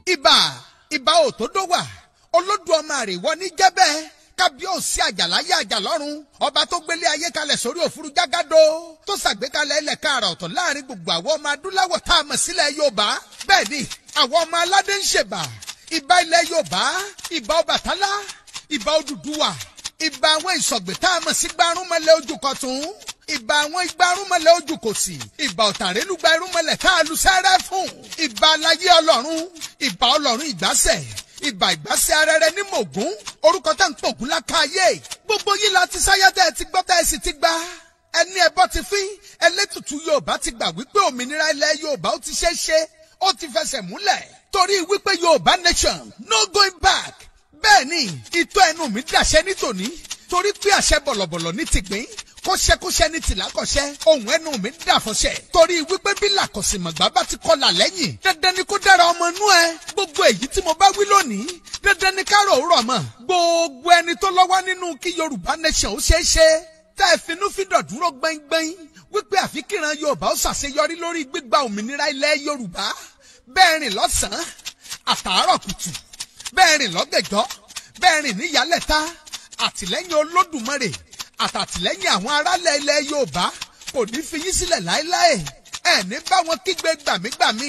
ìbà ò tó dó wà Olódùmarè wọ ní jẹ́bẹ́ kábíyèsí àjàláyé àjàlọ́run ọba tó gbélé ayé kalẹ̀ sórí òfurú jágádó tó ṣàgbékalẹ̀ ilẹ̀ káàrà ọ̀tọ̀ láàrin gbogbo àwọn ọmọ adúláwọ̀ tá a mọ̀ sílẹ̀ Yorùbá bẹ́ẹ̀ ni àwọn ọmọ aládé ń ṣèbà ìbà ilẹ̀ Yorùbá ìbà Ọbàtálá ìbà Odùduwà ìbà àwọn ìṣọ̀gbẹ̀ tá a mọ̀ sí gbárùnmọ̀lẹ̀ ojú kọ̀tún ìbà àwọn igbárùnmọ̀lẹ̀ ojú kòsì ìbà ọ̀tàrẹ́lúgba irúnmọ̀lẹ̀ tá a lu sẹ́rẹ́ fún ìbà aláyé ọlọ́run ìbà ọlọ́run ìgbásẹ̀ ìbà ìgbásẹ̀ arẹrẹ ní mògún orúkọ tá ń pògún lákàáyé gbogbo yìí láti sáyá tẹ́ ẹ ti gbọ́ tẹ́ ẹ sì ti gbà ẹni ẹbọ ti fín ẹlẹ́tùtù Yorùbá ti gbà wípé òmìnira ilẹ̀ Yorùbá ó ti ṣeéṣe ó ti fẹsẹ̀ múlẹ̀ torí wípé Yorùbá nation no going back bẹ́ẹ̀ ni ìtọ́ ẹnu mi dàṣẹ nítòní torí pé àṣẹ bọ̀lọ̀bọ̀lọ̀ ní tìgbín kọ́ṣẹ́kọ́ṣẹ́ ní tìlákọ̀ṣẹ́ ohun ẹnu mi dàfọ̀ṣẹ́ torí wípé bí làkọ̀sìmọ̀gbà bá ti kọlà lẹ́yìn dandan ni kó dára ọmọ inú ẹ gbogbo èyí tí mo bá wí lónìí dandan ni kárò rọ̀ mọ́ gbogbo ẹni tó lọ́wọ́ nínú kí Yorùbá nation ó ṣeé ṣe tá ẹ finúfíndọ̀ dúró gbẹ́ngbẹ́ng wípé àfikìran Yorùbá ó ṣàṣeyọrí lórí gbígba òmìnira ilẹ̀ Yorùbá bẹ́ẹ̀ rìn lọ́sàn-án àtàárọ̀ kùtù bẹ́ẹ̀ rìn lọ́gẹ̀jọ́ bẹ́ẹ̀ rìn níyàlẹ́ta àtìlẹ́yìn Olódùmarè àtàtìlẹ́yìn àwọn aráàlẹ̀ ilẹ̀ Yorùbá kò ní fi yín sílẹ̀ láéláé ẹ ní bá wọn kígbe gbàmígbàmí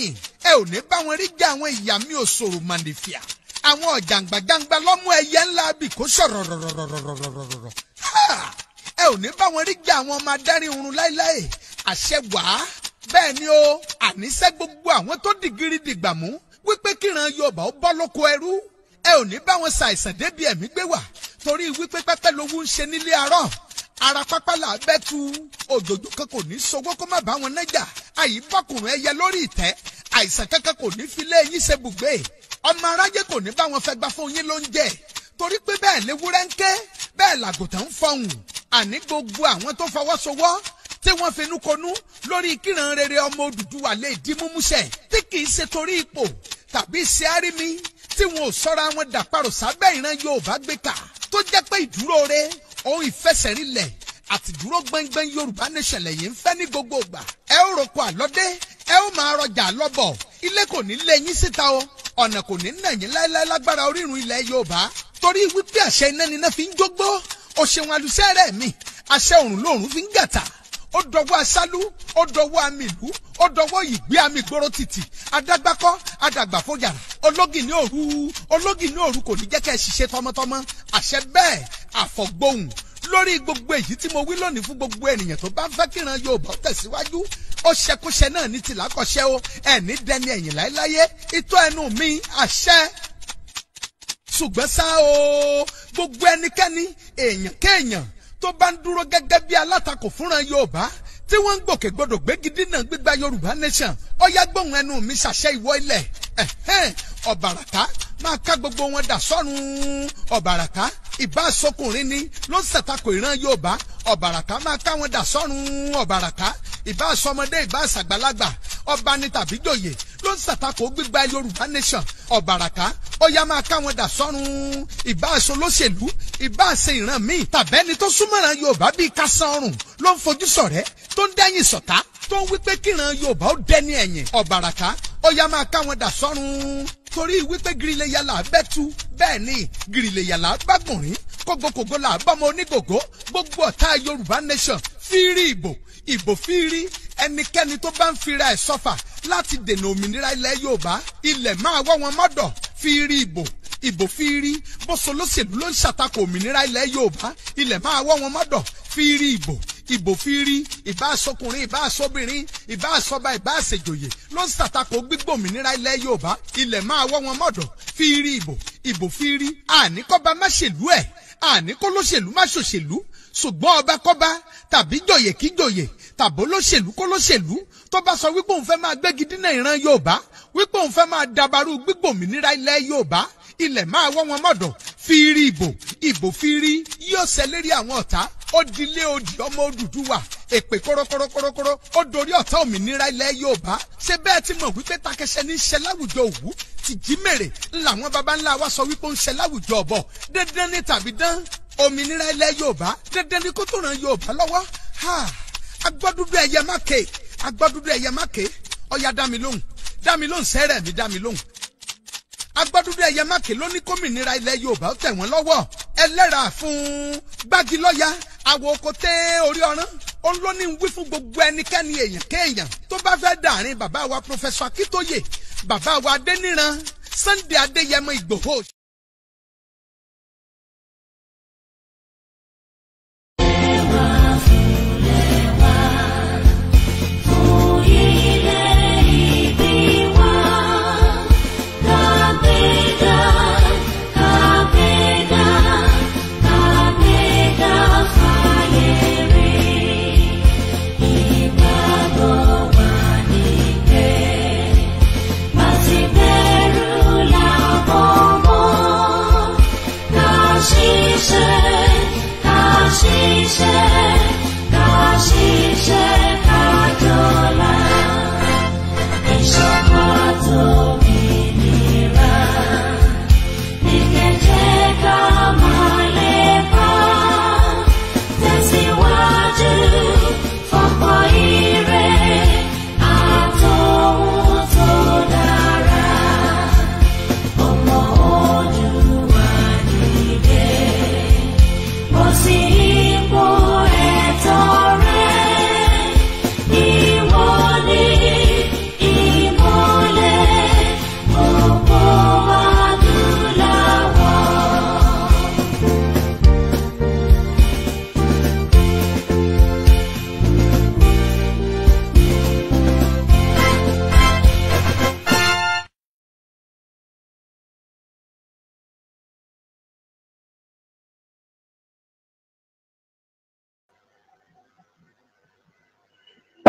ẹ ò ní bá wọn rí jẹ àwọn ìyá mi òṣòro màndìfíà àwọn ọ̀jàǹgbàjàǹgbà lọ́mú ẹyẹ ńlá bì kó sọ̀rọ̀ rọ̀rọ̀rọ̀rọ̀rọ̀rọ̀ ẹ ò ní bá wọn rí jẹ àwọn ọmọ adarí oorun láéláé àṣẹ wàá bẹ́ẹ̀ ni o àníṣẹ́ gbogbo àwọn tó dìgírí dìgbàmú wípé kíran Yorùbá ó bọ́ lóko ẹrú ẹ ò ní bá wọn ṣàìsàn débi ẹ̀mí gbé wà torí wípé pẹ́pẹ́ lowó ń ṣe nílé arọ́ ara pápá là bẹ́ tu òjòjò kan kò ní sowó kó má bá wọn nájà àyíbọ̀kùnrin ẹyẹ lórí ìtẹ́ àìsàn kankan kò ní fi lé yín ṣe bùgbé ọmọ aráyé kò ní bá wọn fẹ́ gbà fún yín lóúnjẹ torí pé bẹ́ẹ̀ léwúrẹ́ ń ké bẹ́ẹ̀ làgùntàn ń fọhùn àní gbogbo àwọn tó fọwọ́sowọ́ tí wọ́n finú konú lórí kíran rere ọmọ Odùduwà lè di múmúṣẹ tí kì í ṣe torí ipò tàbí ṣe àrími tí wọn ò sọ́ra wọn dàparò sábẹ́ ìran Yorùbá gbé kà tó jẹ́ pé ìdúró re ohun ìfẹsẹ̀rinlẹ̀ àti ìdúró gbẹ́ngbẹ́ng Yorùbá nation lẹ́yìn ń fẹ́ ní gbogbo ìgbà ẹ ó roko àlọ́dé ẹ ó máa rọjà lọ́bọ̀ ilé kò ní lé yín síta o ọ̀nà kò ní nà yín láéláé lágbára orírun ilẹ̀ Yorùbá torí wípé àṣẹ iná níná fi ń jógbó òṣèwọ̀n àlùsẹ́rẹ̀ mi àṣẹ òrùn lòrùn fi ń gàtà ó dọwọ́ aṣálú ó dọwọ́ amìlú ó dọwọ́ ìgbé àmì gbòòrò títì adágbákọ́ adàgbàfọ́jàrà ológìní òru kò ní jẹ́ kẹ́ ẹ ṣiṣẹ́ tọmọtọmọ àṣẹ bẹ́ẹ̀ àfọ̀gbóhùn lórí gbogbo èyí tí mo wí lónìí fún gbogbo ènìyàn tó bá ń fẹ́ kíran Yorùbá tẹ̀síwájú ó ṣẹkúṣẹ náà ní tìlákọ̀ṣẹ́ o ẹ̀ní dẹni ẹ̀yìn láéláyé ìtọ́ ẹnu mi àṣẹ ṣùgbọ́n ṣá o gbogbo ẹnikẹ́ni èèyàn kéèyàn tó bá ń dúró gẹ́gẹ́ bí alátakò fúnra Yorùbá tí wọ́n ń gbòkègbodò gbégidínà gbígba Yorùbá nation ó yá gbóhùn ẹnu mi ṣàṣẹ ìwọ ilẹ̀ ọ̀bàràká máa ká gbogbo wọn dà sọ́run ọ̀bàràká ìbá sọkùnrin ni ló ń ṣàtakò ìran Yorùbá ọ̀bàràká máa ká wọn dà sọ́run ọ̀bàràká ìbá sọmọdé ìbá ṣàgbàlagbà ọba ni tàbí jòyè ló ń ṣàtakò gbígba Yorùbá nation ọ̀bàràká ó yá máa ká wọn dà sọ́run ìbá aṣọ olóṣèlú ìbá ṣe ìran míì tàbẹ́ni tó súnmọ́ràn Yorùbá bíi kásán ọrùn ló ń fojú ṣọ̀rẹ́ tó ń dẹ́yìn sọ̀tá tó ń wípé kíran Yorùbá ó dẹ́ni ẹ̀yìn ọ̀bàràká ó yá máa ká wọn dà sọ́run torí wípé gírílẹ̀ yàrá bẹ́tu bẹ́ẹ̀ ni gírílẹ̀ yàrá gbàgbọ̀nrín kógókógó là bọ́mọ onígògó gbogbo ọ̀tá Yorùbá nation fírí ìbò fírí ẹnikẹ́ni tó bá ń fira ẹ̀ sọ́fà láti dènà òmìnira ilẹ̀ Yorùbá ilẹ̀ máa wọ́ wọn mọ́dọ̀ fírí ìbò fírí bóso lóṣèlú ló ń ṣàtakò òmìnira ilẹ̀ Yorùbá ilẹ̀ máa wọ́ wọn mọ́dọ̀ fírí ìbò fírí ìbá aṣọkùnrin ìbá aṣọbìnrin ìbá aṣọba ìbá aṣèjòyè ló ń ṣàtakò gbígbó òmìnira ilẹ̀ Yorùbá ilẹ̀ máa wọ́ wọn mọ́dọ̀ fírí ìbò fírí àníkọ́ba má ṣèlú ẹ̀ àníkó lóṣèlú má ṣòṣèlú ṣùgbọ́n ọba kọ́ba tàbí jòyè kí jòyè tàbó lóṣèlú kó lóṣèlú tó bá sọ wípé òun fẹ́ máa gbégi dínà ìran Yorùbá wípé òun fẹ́ máa dabarú gbígbó òmìnira ilẹ̀ Yorùbá ilẹ̀ máa wọ́ wọn mọ́dọ̀ fírí ìbò fírí yóò ṣẹlẹ́rí àwọn ọ̀tá ó dilé odi ọmọ Odùduwà èpè kórókórókórókóró ó dorí ọ̀tá òmìnira ilẹ̀ Yorùbá ṣé bẹ́ẹ̀ ti mọ̀ wípé takẹsẹ̀ ní í ṣe láwùjọ Òwú ti jí mèrè làwọn baba ńlá wa sọ wípé ó ń ṣe láwùjọ ọ̀bọ dandan ní tàbí dán òmìnira ilẹ̀ Yorùbá dandan ní kó tó ràn Yorùbá lọ́wọ́ agbọ́dúdú ẹyẹ má ké ọ̀yá dá mi lóhùn sẹ́rẹ̀ mi dá mi lóhùn agbọ́dúdú ẹyẹ mákè ló ní kómìnira ilẹ̀ Yorùbá ó tẹ̀ wọ́n lọ́wọ́ ẹlẹ́ra fún gbágilọ́ya àwọ̀ òkòtè orí ọ̀rán òun ló ní wí fún gbogbo ẹnikẹ́ni èèyàn kéèyàn tó bá fẹ́ dàrin bàbá wa Pòfẹ́sọ̀ Akíntóyè bàbá wa Adéníran Sunday Adéyẹmọ Ìgbòho.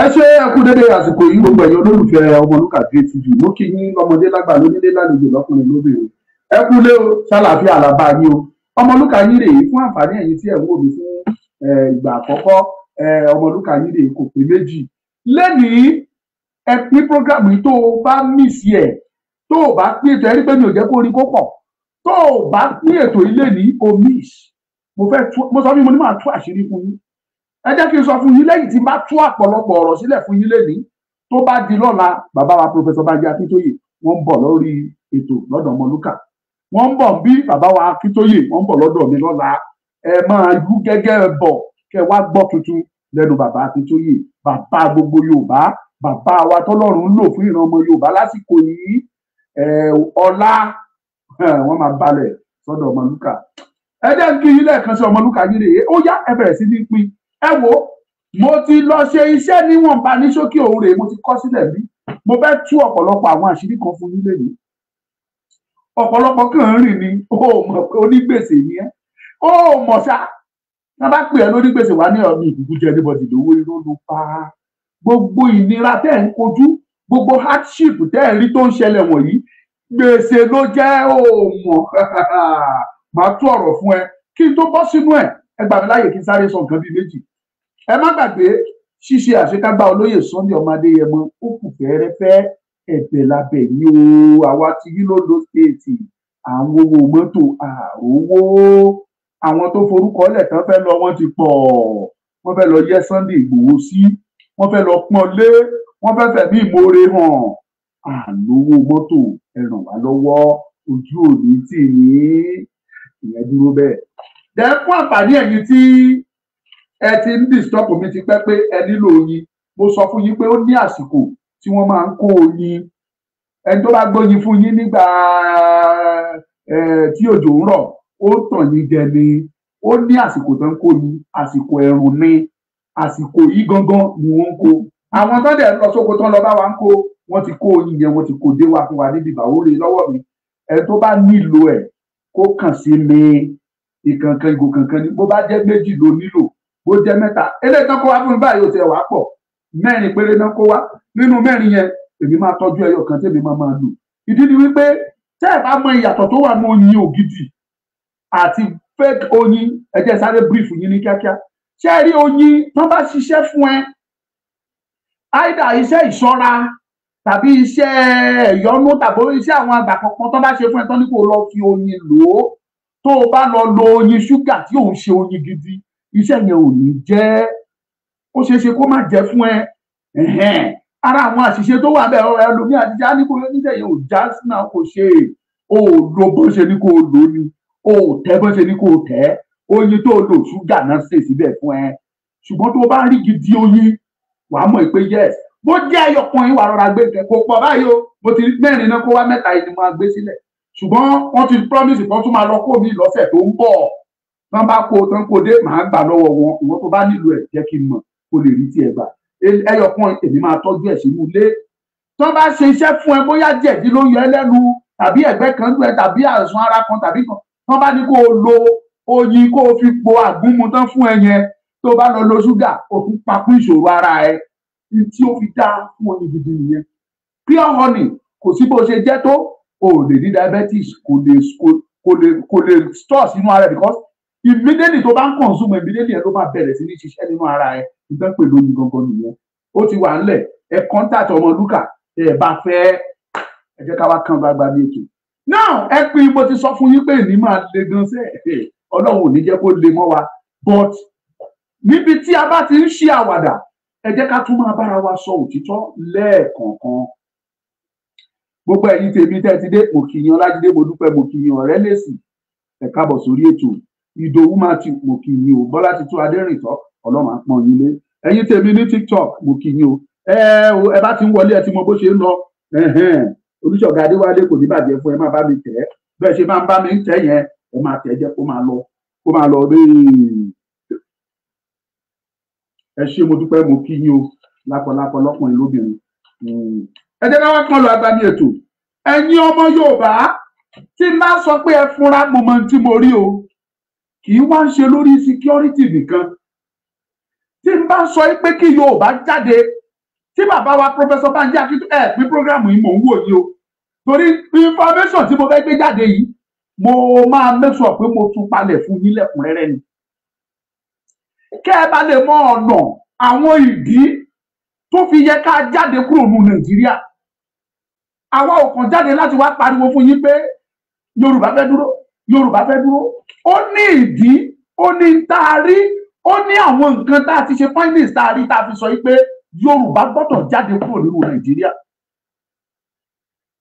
ẹ ṣe ẹkú dédé àsìkò yìí gbogbo ẹ̀yin olólùfẹ́ Ọmọlúkà TV mo kí yín lọ́mọdé lágbà lónílé lálejò lọ́kùnrin lóbìnrin ẹ kú lé o ṣàlàáfíà àlàbà yín o Ọmọlúkà yín rèé fún àǹfààní ẹ̀yin tí ẹ ń wò mí fún ìgbà àkọ́kọ́ Ọmọlúkà yín rèé kò pé méjì lẹ́nìí ẹ pín prógrámù yìí tó o bá mísì ẹ̀ tó o bá pín ètò ẹ rí pé mi ò jẹ́ kó rí kó pọ̀ tó o bá pín ètò ilé ní o miss mo sọ fún mi mo ní máa tú àṣírí fún yín ẹ jẹ́ kí n sọ fún yín lẹ́yìn tí n bá tú ọ̀pọ̀lọpọ̀ ọ̀rọ̀ sílẹ̀ fún yín lénìí tó bá di lọ́la bàbá wa Pòfẹ́sọ̀ Banji Akíntóyè wọ́n ń bọ̀ lórí ètò lọ́dọ̀ Ọmọlúkà wọ́n ń bọ̀ bí bàbá wa Akíntóyè wọ́n ń bọ̀ lọ́dọ̀ mi lọ́la ẹ máa yú gẹ́gẹ́ bọ̀ kẹ́ wá gbọ́ tuntun lẹ́nu bàbá Akíntóyè bàbá gbogbo Yorùbá bàbá wa tọ́lọ́run ń lò fún ìran ọmọ Yorùbá lásìkò yìí ọlá wọ́n máa balẹ̀ sọ́dọ̀ Ọmọlúkà ẹ jẹ́ kí ilé ẹ̀kan sí Ọmọlúkà yìí rèé ó yá ẹ bẹ̀rẹ̀ sí ní pín ẹ wo mo ti lọ ṣe iṣẹ́ níwọ̀nba ní ṣókí òun rèé mo ti kọ sílẹ̀ bí mo fẹ́ tú ọ̀pọ̀lọpọ̀ àwọn àṣírí kan fún yín lẹ́yìn ọ̀pọ̀lọpọ̀ kàn ń rìn ní ó mọ̀ pé onígbèsè ni ẹ́ ó mọ̀ ṣá wọn bá pè ẹ́ lónígbèsè wá ní ọ̀nà ìdúgbò jẹ́ níbọ̀dì lówó irú ló pa gbogbo ìnira tẹ́ ń kojú gbogbo hardship tẹ́ ẹ̀ rí tó ń ṣẹlẹ̀ wọ̀nyí gbèsè ló jẹ́ ó mọ̀ màá tú ọ̀rọ̀ fún ẹ kí n tó bọ́ sínú ẹ̀ ẹ gbà mí láyè kí n sáré sọ nǹkan bíi méjì ẹ má gbàgbé ṣíṣe àṣekágbá olóyè Sunday ọmọ Adéyẹmọ ó kù fẹ́ẹ́rẹ́fẹ́ ẹ̀bẹ̀ lábẹ́ yìí o àwa ti yí lóńdó stéètì àwọn owó mọ́tò àròwó àwọn tó forúkọ lẹ̀ tán fẹ́ lọ wọ́n ti pọ̀ wọ́n fẹ́ lọ yẹ Sunday Ìgbòho sí wọ́n fẹ́ lọ pọ́n lé wọ́n fẹ́ fẹ̀mí ìmoore hàn àlówó mọ́tò ẹ ràn wá lọ́wọ́ ojú òní tì yín ìyẹn dúró bẹ́ẹ̀. Dẹ̀ fún àǹfààní ẹ̀yin tí ẹ ti ń disturb mi ti pẹ́ pé ẹ nílò oyin mo sọ fún yín pé ó ní àsìkò tí wọ́n máa ń kó oyin ẹni tó bá gbóyin fún yín nígbà tí òjò ń rọ̀ ó tàn yín jẹ ni ó ní àsìkò tó ń kó yín àsìkò ẹ̀rùn ni àsìkò yìí gangan ni wọ́n ń kó àwọn tó dẹ̀ lọ sóko tán lọ bá wa ń kó wọ́n ti kó oyin yẹn wọ́n ti kó dé wa fún wa níbi ìbáwórè lọ́wọ́ mi ẹni tó bá nílò ẹ̀ kó kàn sí mi ìkànkan ìgò kankan ni bó bá jẹ́ méjì ló nílò bó jẹ́ mẹ́ta eléyìí tán kó wá fún mi báyìí ó ti wá pọ̀ mẹ́rin péré náà kó wá nínú mẹ́rin yẹn èmi máa tọ́jú ẹyọ kan tèmi máa lò ìdí ni wípé tẹ́ ẹ bá mọ ìyàtọ̀ tó wà ní oyin ògidì àti fake oyin ẹ jẹ́ sáré brief yín ní kíákíá ṣé ẹ rí oyin tán bá ṣiṣẹ́ fún ẹ either iṣẹ́ ìṣọ́ra tàbí iṣẹ́ ẹ̀yọ́nú tàbí iṣẹ́ àwọn àgbà kankan tán bá ṣe fún ẹ tán ní kó lọ fi oyin lò ó tó o bá lọ lo oyin ṣúgà tí òun ṣe oyin gidi iṣẹ́ yẹn ò ní jẹ́ ó ṣeé ṣe kó má jẹ́ fún ẹ ara àwọn àṣìṣe tó wà bẹ́ẹ̀ ẹlòmíì àtijọ́ á ní kó oníṣẹ́ yẹn ò já sínú kò ṣe o lo bó ṣe ní kó o lò ní o tẹ́ bó ṣe ní kó o tẹ́ oyin tó lò ṣúgà náà ṣe síbẹ̀ fún ẹ ṣùgbọ́n tó bá rí gidi oyin wàá mọ̀ pé yes bó jẹ́ ẹyọkan yín wà rọra gbé nǹkan kó pọ̀ báyìí o mo ti mẹ́rin náà kó wá mẹ́ta yìí ni mo máa gbé sílẹ̀ ṣùgbọ́n wọ́n ti promise kan tún máa lọ kó mi lọ́sẹ̀ tó ń bọ̀ tán bá kó tán kó dé màá gbà lọ́wọ́ wọn ìwọ́n tó bá nílò ẹ̀ jẹ́ kí n mọ̀ kó lè rí tiẹ̀ gbà ẹyọkan èmi máa tọ́jú ẹ̀ sínú ilé tán bá ṣe iṣẹ́ fún ẹ bóyá jẹ̀dí ló yọ ẹ lẹ́nu tàbí ẹ̀gbẹ́ kan lù ẹ tàbí àìsàn ara kan tàbí kan tán bá ní kó o lo oyin kó o fi po àgúnmu tán fún ẹ yẹn tó bá lọ lo ṣúgà o tún pakú ìṣòro ara ẹ tí ó fi dá fún oyin gidi nìyẹn pure honey kò sí bó ṣe jẹ́ tó o lè ní diabetes kò lè store sínú ara ẹ because immediately tó bá ń consume immediately ẹ ló máa bẹ̀rẹ̀ sí ní ṣiṣẹ́ nínú ara ẹ ìtàn pè lóyin gangan nìyẹn ó ti wà ńlẹ̀ ẹ contact Ọmọlúkà ẹ bá fẹ́ ẹ jẹ́ ká wá kàn gbagba ní ètò now ẹ pín mo ti sọ fún yín pé ní máa le gan sẹ́ Ọlọ́run ò ní jẹ́ kó le mọ́ wa but níbi tí a bá ti ń ṣe àwàdà ẹ jẹ́ ká tún máa bára wa sọ òtítọ́ lẹ́ẹ̀kọ̀ọ̀kan gbogbo ẹ̀yin tèmi tẹ́ ti dé mo kí yín Ọlájídé mo dúpẹ́ mo kí yín ọ̀rẹ́ lèsì ẹ káàbọ̀ sórí ètò Ìdòwú Matthew mo kí yín o Bọ́lá Títú Adérìntọ́ Ọlọ́run á pọ́n yín lé ẹ̀yin tèmi ní TikTok mo kí yín o ẹ bá ti ń wọlé ẹ ti mọ bó ṣe ń lọ Olúṣọ̀gá Adéwálé kò ní bàjẹ́ fún ẹ má bá mi tẹ̀ ẹ́ bẹ́ẹ̀ ṣe máa ń bá mi ń tẹ̀ yẹn ẹ máa tẹ̀ jẹ́ kó máa lọ bẹ́ẹ̀ ẹ ṣé mo dúpẹ́ mo kí yín o lápọ̀lápọ̀ lọ́kùnrin lóbìnrin ẹ jẹ́ ká wá kán lọ agbami ètò ẹ̀yin ọmọ Yorùbá tí n bá sọ pé ẹ fúnra mo mọ tí mo rí o kì í wá ń ṣe lórí security nìkan tí n bá sọ pé kí Yorùbá jáde tí bàbá wa Professor Banji Akíntóyè pín programu yìí mò ń wò yìí o torí information tí mo fẹ́ gbé jáde yìí mo máa make sure pé mo tún palẹ̀ fún yín lẹ́kùnrẹ́rẹ́ ni kẹ́ ẹ bá lè mọ ọ̀nà àwọn ìdí tó fi yẹ ká jáde kúrò ní Nàìjíríà àwa ò kàn jáde láti wá pariwo fún yín pé Yorùbá fẹ́ dúró Yorùbá fẹ́ dúró ó ní ìdí ó ní tá a rí ó ní àwọn nǹkan tá a ti ṣe findings tá a rí tá a fi sọ yìí pé Yorùbá gbọ́dọ̀ jáde kúrò nínú Nàìjíríà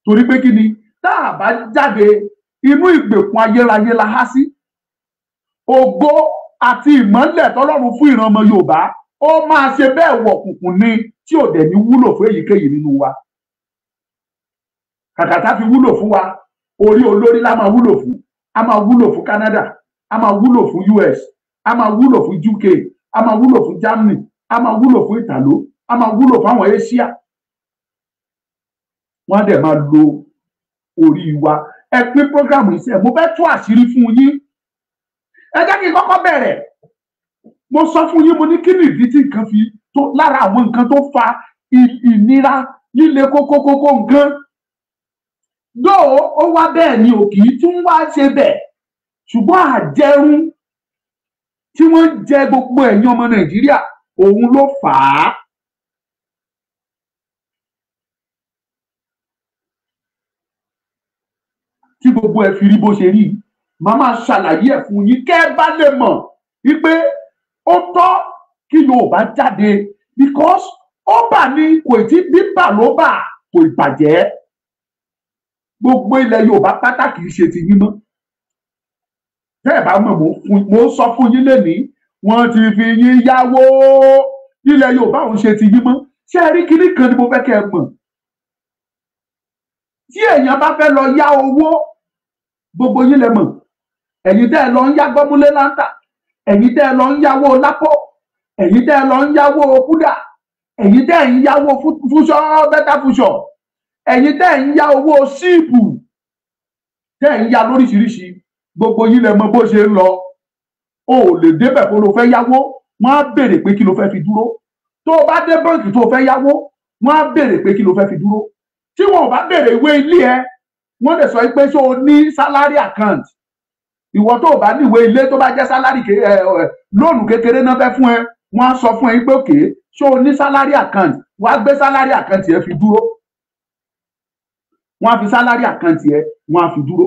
torí pé kí ni tá a bá jáde inú ìgbèkùn ayérayé la há sí ògo àti ìmọ́lẹ̀ tọ́lọ́run fún ìran ọmọ Yorùbá ó máa ṣe bẹ́ẹ̀ wọ̀ kùnkùn ni tí ò dẹ̀ ní wúlò fún èyíkéyìí nínú wa kàkà tá fi wúlò fún wa orí olórí la máa wúlò fún a máa wúlò fún Canada a máa wúlò fún US a máa wúlò fún UK a máa wúlò fún Germany a máa wúlò fún Italo a máa wúlò fún àwọn Asia wọ́n á dẹ̀ máa lo orí wa ẹ pín program yìí sẹ́ mo fẹ́ tú àṣírí fún yín ẹ jẹ́ kí n kọ́kọ́ bẹ̀rẹ̀ mo sọ fún yín mo ní kí ni ìdí tí nǹkan fi tó lára àwọn nǹkan tó fa ìnira líle kókókókó nǹkan dóò ó wá bẹ́ẹ̀ ni ò kì í tún wá ṣe bẹ́ẹ̀ ṣùgbọ́n àjẹrún tí wọ́n jẹ gbogbo ẹ̀yin ọmọ Nàìjíríà òun ló fà á. tí gbogbo ẹ fi rí bó ṣe rí màá máa ṣàlàyé ẹ̀ fún yín kẹ́ ẹ bá lè mọ̀ wípé ó tọ́ kí Yorùbá jáde because ó bà ní kò tí bíbà ló bà kò ìbàjẹ́ gbogbo ilẹ̀ Yorùbá pátá kì í ṣe ti yín mọ́ tẹ́ ẹ bá mọ̀ mo sọ fún yín lénìí wọ́n ti fi yín yáwó ilẹ̀ Yorùbá òun ṣe ti yín mọ́ ṣé ẹ rí kinní kan ni mo fẹ́ kẹ́ ẹ mọ̀ tí èèyàn bá fẹ́ lọ yá owó gbogbo yín lẹ mọ̀ ẹ̀yin tẹ́ ẹ lọ ń yá gbọ́múlé láńtà ẹ̀yin tẹ́ ẹ lọ ń yáwó lápò ẹ̀yin tẹ́ ẹ lọ ń yáwó kúdà ẹ̀yin tẹ́ ẹ ń yáwó fúnṣọ́ bẹ́tà fúnṣọ́ ẹ̀yin tẹ́ ẹ ń yá owó síìpù tẹ́ ẹ ń yá lóríṣiríṣi gbogbo yín lẹ mọ̀ bó ṣe ń lọ o ò lè débẹ̀ kó ló fẹ́ yáwó wọ́n á béèrè pé kí ló fẹ́ fi dúró tó o bá dé báǹkì tó o fẹ́ yáwó wọ́n á béèrè pé kí ló fẹ́ fi dúró tí wọn ò bá béèrè ìwé ilé ẹ wọ́n lè sọ pé ṣé o ní salary account ìwọ tó o bá ní ìwé ilé tó bá jẹ́ salary lóònù kékeré náà fẹ́ fún ẹ wọ́n á sọ fún ẹ pé òkè ṣé o ní salary account wọ́n á gbé salary account yẹn fi dúró wọ́n á fi salary account yẹn wọ́n á fi dúró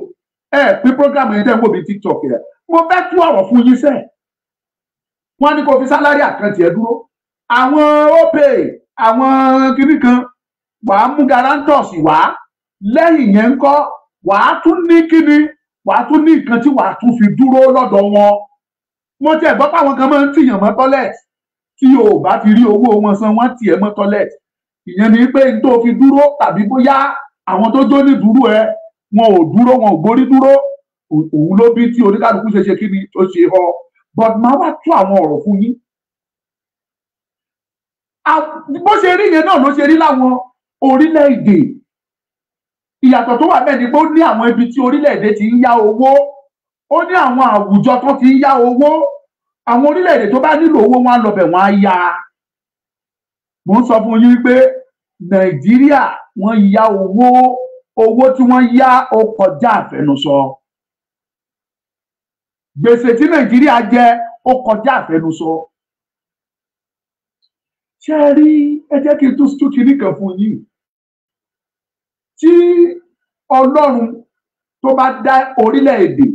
pín program yẹn tẹ́ ń wò bí TikTok rẹ̀ mo fẹ́ tú ọ̀rọ̀ fún yín sẹ́ẹ̀ wọ́n á ní kó fi salary account yẹn dúró àwọn opay àwọn kinní kan wàá mú guarantors wá lẹ́yìn yẹn ń kọ́ wàá tún ní kíni, wàá tún ní nǹkan tí wàá tún fi dúró lọ́dọ̀ wọn. Mo tiẹ̀ gbọ́ pé àwọn kan máa ń tìyàn mọ́ toilet tí o bá ti rí owó wọn san, wọ́n tì ẹ́ mọ́ toilet. Ìyẹn ni pé n tó fi dúró tàbí bóyá àwọn tó jó ní dúró ẹ wọn ò dúró, wọn ò gborí dúró, òun ló bí tí oníkálukú ṣe kíni tó ṣe họ. But máa wá tú àwọn ọ̀rọ̀ fún yín. Bó ṣe rí yẹn náà ló ṣe rí láwọn orílẹ̀-èdè. Ìyàtọ̀ tó wà bẹ́ẹ̀ ni pé ó ní àwọn ibi tí orílẹ̀-èdè ti ń yá owó, ó ní àwọn àwùjọ tó ti ń yá owó. Àwọn orílẹ̀-èdè tó bá nílò owó wọn á lọ bẹ̀ wọ́n á yá. Mo ń sọ fún yín pé Nàìjíríà wọ́n yá owó tí wọ́n yá ó kọjá àfẹnusọ. Gbèsè tí Nàìjíríà jẹ ó kọjá àfẹnusọ. Ṣé ẹ rí, ẹ jẹ́ kí n tún kíní kan fún yín. Tí Ọlọ́run tó bá dá orílẹ̀-èdè,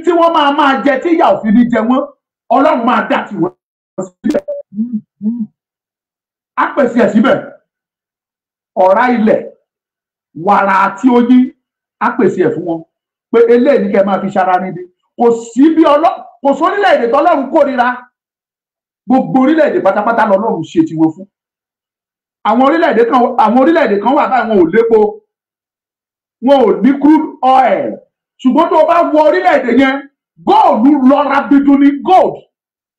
tí wọ́n máa jẹ tí ìyà òfin ní jẹ wọ́n, Ọlọ́run máa dá tí wọ́n síbẹ̀. Á pèsè ẹ̀ síbẹ̀. Ọ̀rá ilẹ̀, wàrà àti oyin, á pèsè ẹ̀ fún wọn. Pé eléyìí ni kẹ́ máa fi ṣara níbi. Kò sí orílẹ̀-èdè tọ́lọ́run kórìíra. Gbogbo orílẹ̀-èdè pátápátá lọ́lọ́run ṣe tiwọn fún. Àwọn orílẹ̀-èdè kan wà báyìí wọn ò lépo, wọn ò ní crude oil, ṣùgbọ́n tó o bá wọ orílẹ̀-èdè yẹn, góòlù lọ rabidu ní gold,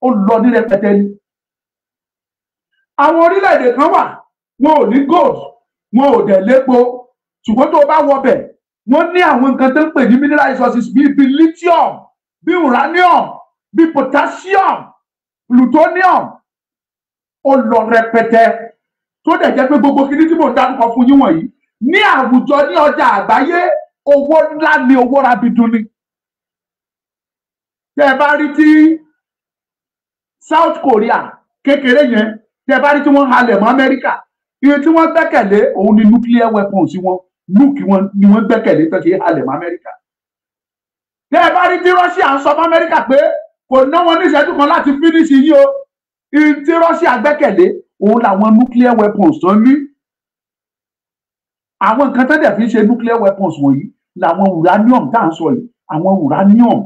ó lọ ní rẹpẹtẹ ni. Àwọn orílẹ̀-èdè kan wà wọn ò ní gold, wọn ò dẹ̀ lépo, ṣùgbọ́n tó o bá wọ bẹ̀, wọ́n ní àwọn nǹkan tó ń pè ní mineral resources bíi lithium, bíi uranium, bíi potassium, plutonium, ó lọ rẹpẹtẹ. Tó dẹ̀ jẹ́ pé gbogbo kíní tí mò ń dárúkọ fún yín wọ̀nyí ní àwùjọ ní ọjà àgbáyé owó ńlá ni, owó rabidu ni. Tẹ́ ẹ bá rí tí South Korea kékeré yẹn, tẹ́ ẹ bá rí tí wọ́n halẹ̀ mọ́ Amẹ́ríkà, iye tí wọ́n gbẹ́kẹ̀lé òun ni nuclear weapons wọn, nuke wọn ni wọ́n gbẹ́kẹ̀lé tó ṣe halẹ̀ mọ́ Amẹ́ríkà. Tẹ́ ẹ bá rí tí Russia ń sọ fún Amẹ́ríkà pé kò ná wọn ní ìṣẹ́jú kan láti finish yìí o, iye tí Russia gbẹ́kẹ̀lé òun làwọn nuclear weapons tó ní. Àwọn nǹkan tó dẹ̀ fi ń ṣe nuclear weapons wọ̀nyí làwọn uranium tá à ń sọ yìí, àwọn uranium,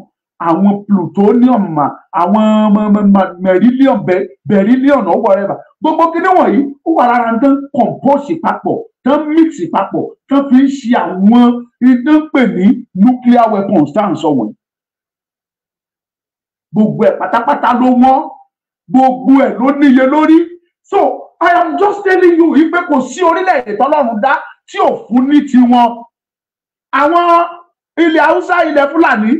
àwọn plutonium, àwọn beryllium or whatever. Gbogbo kíní wọ̀nyí ó wà lára tán compose papọ̀, tán mix papọ̀, tán fi ń ṣe àwọn ìdán pè ní nuclear weapons tá à ń sọ wọ̀nyí. Gbogbo ẹ̀ pátápátá ló wọ́n, gbogbo ẹ̀ ló níye lórí. So I am just telling you, ipe kò sí orílẹ̀-èdè tọ́lọ́run dá tí ò fún ní tiwọn. Àwọn ilẹ̀ Haúsá, ilẹ̀ Fúlàní,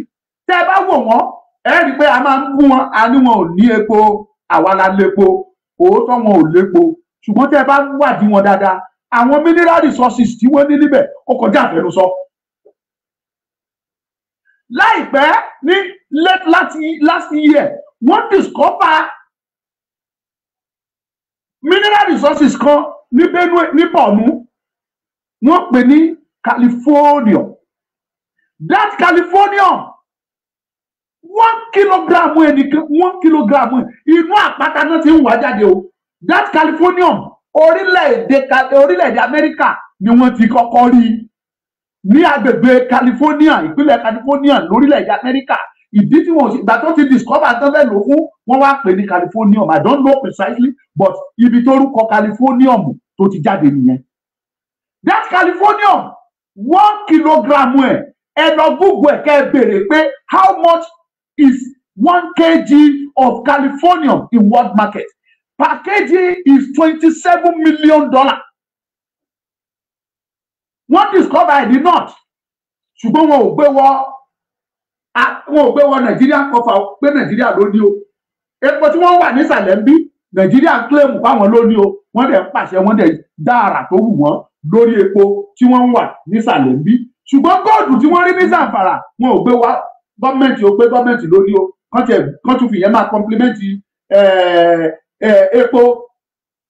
tẹ́ ẹ bá wò wọ́n, ẹ rí i pé a máa ń bú wọn, a ní wọn ò ní epo, àwa la lépo, òótọ́ wọn ò lépo. Ṣùgbọ́n tẹ́ ẹ bá wádìí wọn dáadáa, àwọn mineral resources tí wọ́n ní níbẹ̀ ó kọjá àfẹnusọ. Láìpẹ́ ní last year, wọ́n discover mineral resources kan ní Benue, ní Pooo, wọ́n pè ní Californium. That Californium, 1 kilogram ẹnìkan, 1 kilogram inú àpáta náà ti ń wá jáde o. That Californium, orílẹ̀-èdè Amẹ́ríkà ni wọ́n ti kọ́kọ́ rí ní agbègbè California, ìpínlẹ̀ California lórílẹ̀-èdè Amẹ́ríkà. Ìdí tí wọ́n ìgbà tó ti discover tán fẹ́ lò fún, wọ́n wá pè ní Californium. I don't know precisely, but ibi tó rúkọ Californium tó ti jáde nìyẹn. That Californium, 1 kilogram ẹ lọ Google ẹ̀ kẹ́ ẹ béèrè pé how much is 1 kg of Californium in world market? Per kg is $27 million. Wọ́n discover ẹ̀ ní north, ṣùgbọ́n wọn ò gbé wọ Nàìjíríà kọfà pé Nàìjíríà ló ní o. Epo tí wọ́n wà nísàlẹ̀ ń bí Nàìjíríà claim fáwọn ló ní o. Wọ́n dẹ̀ ń pàṣẹ, wọ́n dẹ̀ dá àrà tó wù wọ́n lórí epo tí wọ́n wà nísàlẹ̀ ń bí. Ṣùgbọ́n góòdù tí wọ́n rí ní Zamfara wọn ò gbé wá, gọ́ọ̀mẹ̀ntì ò gbé, gọ́ọ̀mẹ̀ntì ló ní o. Kán tún fi yẹn máa compliment epo.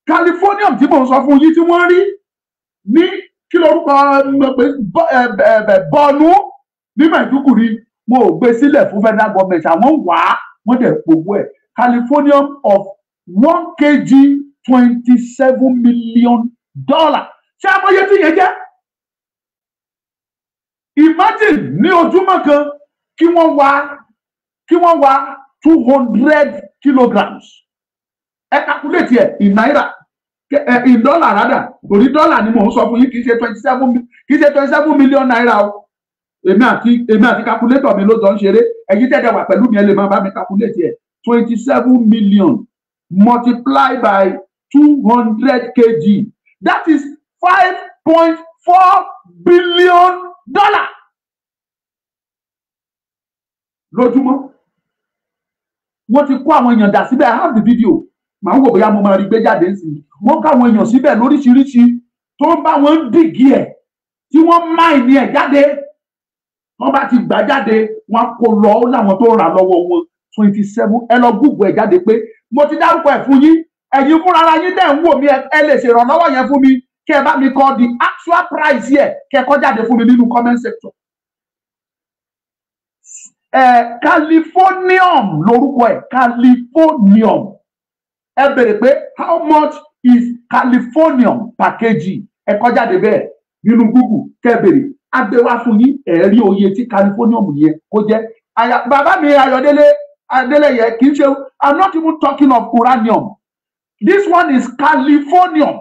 Californium tí mò ń sọ fún yín tí wọ́n rí ní kí lorúkọ Bọ̀nú ní Maiduguri, wọn ò gbé sílẹ̀ fún federal government, àwọn wà wọ́n dẹ̀ gbogbo ẹ̀. Californium of 1 kg $27 million. Ṣé àmọye tí yẹn jẹ́? Imagine ní ojúmọ́ kan kí wọ́n wá 200 kilograms. Ẹ calculate ẹ̀ in naira, in dollar rather. Torí dollar ni mò ń sọ fún yín, kì í ṣe 27 million naira o. Èmi àti calculator mi ló jọ ń ṣeré. Ẹ̀yin tẹ́lẹ̀ wà pẹ̀lú mi, ẹ lè máa bá mi calculate ẹ̀. 27 million multiplied by 200 kg. That is $5.4 billion. Lójúmọ́. Wọ́n ti kó àwọn èèyàn dà síbẹ̀. I have the video. Màá wò bóyá mo máa rí gbé jáde sí i. Wọ́n ká àwọn èèyàn síbẹ̀ lóríṣiríṣi tó ń bá wọn dìgì ẹ̀ tí wọ́n máìnì ẹ̀ jáde. Wọ́n bá ti gbà jáde, wọ́n kó lọ láwọn tó rà lọ́wọ́ wọn 27. Ẹ lọ Google ẹ̀ jáde pé mo ti dárúkọ ẹ̀ fún yín. Ẹ̀yin fúnra ara yín dẹ̀ ń wò mí, ẹ lè ṣèrànlọ́wọ́ yẹn fún mi. Kẹ́ ẹ bá mi kọ the actual price yẹ, kẹ́ ẹ kọ jáde fún mi nínú comment section. Californium lórúkọ ẹ̀, Californium. Ẹ bèrè pé how much is Californium per kg? Ẹ kọ jáde bẹ́ẹ̀ nínú Google, kẹ́ ẹ bèrè. Agbéwá fún yín, ẹ rí oye tí Californium yẹn kó jẹ́. Bàbá mi Ayọ̀délé yẹ kì í ṣe. I'm not even talking of uranium. This one is Californium.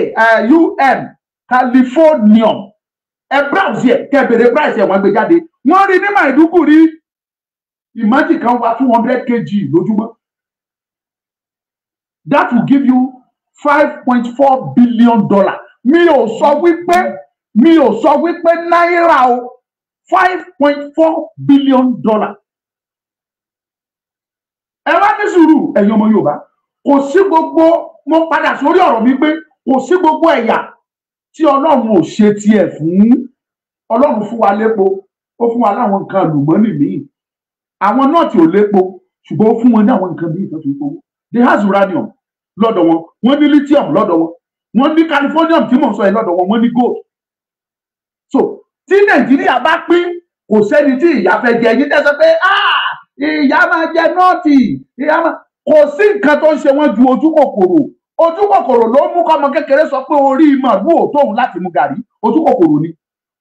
CALIFORNIA Californium. Ẹ browse yẹ, kẹ́ bèrè price yẹ wọ́n gbé jáde. Wọ́n rí ní Maiduguri. Imagine kan wá 200 kg lójúmọ́. That will give you $5.4 billion. Mi ò sọ wípé náírà o. $5.4 billion. Ẹ wá ní sùúrù ẹ̀yin ọmọ Yorùbá. Kò sí gbogbo, mo padà sórí ọ̀rọ̀ mi pé kò sí gbogbo ẹ̀yà tí Ọlọ́run ò ṣe tiẹ̀ fún. Ọlọ́run fún wa lépo, ó fún wa láwọn nǹkan àlùmọ́nì míì. Àwọn náà tí ò lépo, ṣùgbọ́n ó fún wọn ní àwọn nǹkan míì tó fi fowó. They has uranium lọ́dọ̀ wọn, wọ́n ní lithium lọ́dọ̀ wọn, wọ́n ní Californium tí mò ń sọ yìí lọ́dọ̀ wọn, wọ́n ní gold. So tí Nàìjíríà bá pín, kò sẹ́ni tí ìyá fẹ́ jẹ. Yín tẹ́sán pé ìyá máa jẹ nọ́ọ̀tì, kò sí nǹkan tó ń ṣe wọ́n ju ojú kòkòrò. Ojú kòkòrò ló mú kọ́mọ kékeré sọ pé orí màálù ò tóun láti mu gàrí. Ojú kòkòrò ni.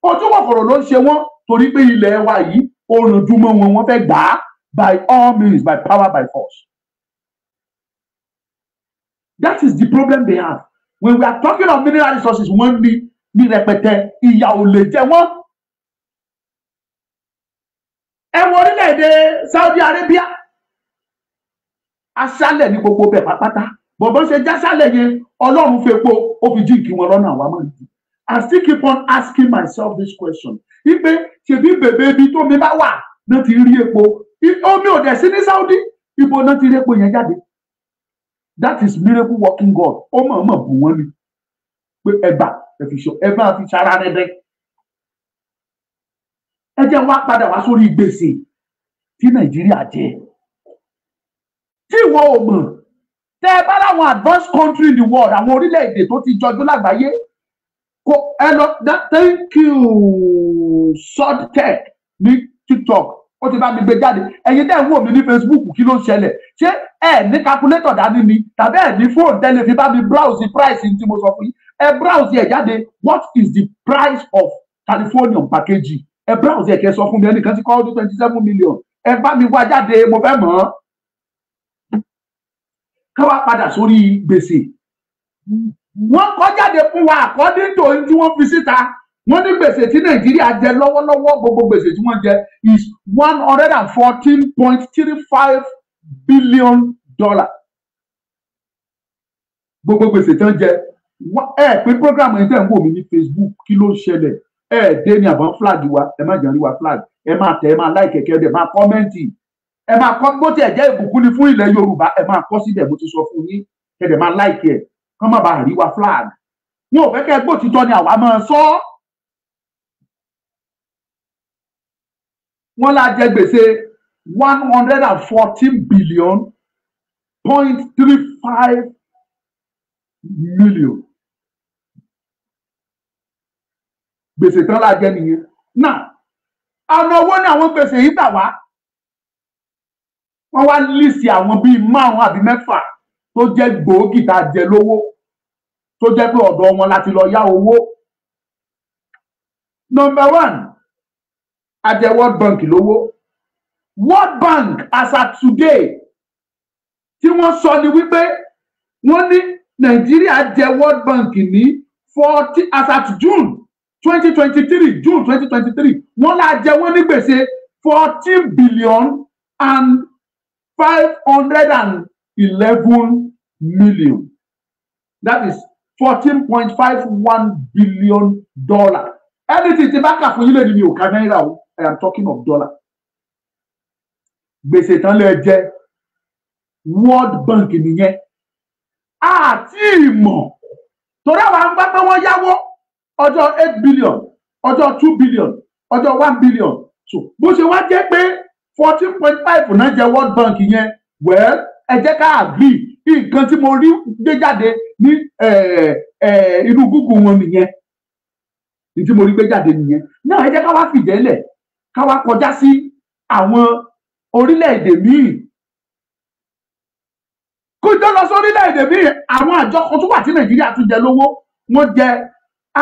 Ojú kòkòrò ló ń ṣe wọ́n torí pé ilẹ̀ wa yìí oòrùn jùmọ̀ wọn, wọ́n fẹ́ gbà á by all means, by power, by force. That is the problem they have. When we are talking of mineral resources, wọ́n ní rẹpẹtẹ, ìyà ò lè jẹ wọ́n. Ẹ wo orílẹ̀-èdè Saudi Arabia. Aṣálẹ̀ ní gbogbo bẹ̀ pátápátá. Bọ̀bọ̀ ṣe jásálẹ̀ yẹn, Ọlọ́run fi epo, ó fi jíǹkì wọn lọ́nà àwa máa ń di. I still keep on asking myself this question. Ipe ṣebí bèbè ibi tó mi bá wà náà ti rí epo. Omi ò dẹ̀ sí ní Saudi, ibo náà ti rí epo yẹn jáde. That is miracle working God. Ó mọ̀ bù wọ́n ni. Pé ẹgbà ẹ máa fi ṣara rẹ̀ dẹ́. Ẹ jẹ́ wá padà wá sórí gbèsè tí Nàìjíríà jẹ. Tí ìwọ ò mọ̀, tẹ́ ẹ bá láwọn advanced country in the world, àwọn orílẹ̀-èdè tó ti jọjú lágbàáyé, kò ẹ lọ thank you Sodtech ní TikTok. Ó ti bá mi gbé jáde. Ẹ̀yin tẹ́ ń wò mí ní Facebook, kí ló ń ṣẹlẹ̀? Ṣé ẹ ní calculator dání ni? Tàbí ẹ ní fóònù tẹ́lẹ̀ fi bá mi browse price tí mo sọ fún yín? Ẹ browse ẹ̀ jáde. What is the price of Californium per kg? Ẹ browse ẹ̀ kẹ́ sọ fún mi. Ẹnìkan ti kọ́ ọdún 27 million. Ẹ bá mi wá jáde, mo fẹ́ mọ̀ ọ́. Ká wá padà sórí gbèsè. Wọ́n kọ jáde fún wa according to ohun tí wọ́n fi síta. Wọ́n ní gbèsè tí Nàìjíríà jẹ lọ́wọ́lọ́wọ́, gbogbo gbèsè tí wọ́n jẹ is $114.35 billion. Gbogbo gbèsè tí wọ́n jẹ. Ẹ pé program yìí tẹ̀ ń wò mí ní Facebook, kí ló ń ṣẹlẹ̀? Ẹ dé ní àbọ̀ flag wa, ẹ má jẹun wa flag. Ẹ máa tẹ̀, ẹ máa like kẹ̀kẹ́, ẹ máa kọ́mẹ́ǹtì. Ẹ máa kọ́ bó tiẹ̀ jẹ́ ìbùkún ni fún ilẹ̀ Yorùbá, ẹ máa kọ́ síbẹ̀, mo ti sọ fún yín. Ẹ máa like ẹ̀, kán má bàa rí wa flag. Wọn ò fẹ́ kẹ́ gbọ́ òtítọ́ ni àwa máa sọ. Wọ́n la jẹ gbèsè $114.35 billion. Gbèsè tán la jẹ nìyẹn. Now, ọ̀nà owó ni àwọn gbèsè yìí gbà wá. Wọ́n wá lísì àwọn bíi 5 àbí 6 tó jẹ́ gbòógì tá a jẹ lówó tó jẹ́ pé ọ̀dọ̀ wọn láti lọ yá owó. Number one, a jẹ World Bank lówó. World Bank as at today tí wọ́n sọ ni wípé wọ́n ní Nàìjíríà jẹ World Bank ní 40 as at June 2023 wọ́n lá jẹ wọ́n ní gbèsè 14 billion and 511 million. That is $14.51 billion. Anything tí bá kà fún yín lè ní mi ò ká náírà o. I am talking of dollar. Gbèsè tán lè jẹ World Bank nìyẹn. Àti ìmọ̀ torí àwọn àgbà pé wọ́n yáwó ọjọ́ 8 billion, ọjọ́ 2 billion, ọjọ́ 1 billion. So bó ṣe wá jẹ́ pé 14.5 náà jẹ́ World Bank yẹn, well, ẹ jẹ́ ká agree nǹkan tí mo rí gbé jáde ní inú Google wọn nìyẹn. Ní tí mo rí gbé jáde nìyẹn. Náà ẹ jẹ́ ká wá fìdẹ́lẹ̀, ká wá kọjá sí àwọn orílẹ̀-èdè míì. Kó tó lọ sí orílẹ̀-èdè míì, àwọn àjọ kan tó wà tí Nàìjíríà tún jẹ lówó, wọ́n jẹ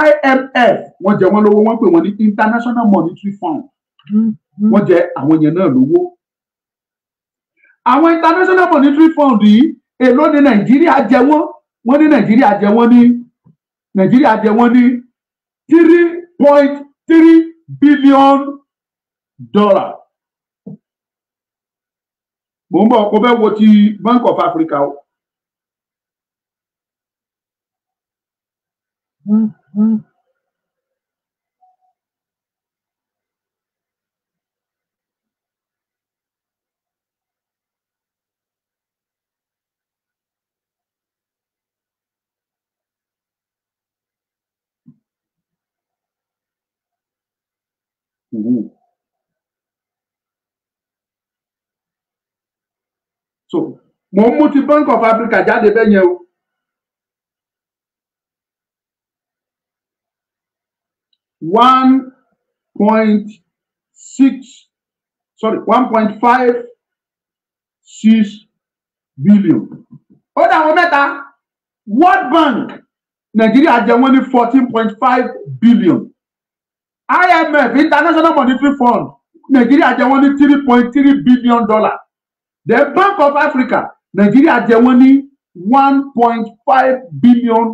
IMF, wọ́n jẹ wọ́n lówó, wọ́n pè wọ́n ní International Monetary Fund. Wọ́n jẹ àwọn yẹn náà lówó. Àwọn International Monetary Fund yìí èló ní Nàìjíríà jẹ wọ́n. Wọ́n ní Nàìjíríà jẹ wọ́n ní $3.3 billion. Mo ń bọ̀ kó bẹ́ wo ti Bank of Africa o. So, mo mú ti Bank of Africa jáde bẹ́ẹ̀ yẹn o. $1.56 billion. Ó dà wọ́n mẹ́ta. World Bank Nàìjíríà jẹ wọ́n ní 14.5 billion. IMF International Monetary Fund Nàìjíríà jẹ wọ́n ní $3.3 billion. The Bank of Africa Nàìjíríà jẹ wọ́n ní $1.5 billion.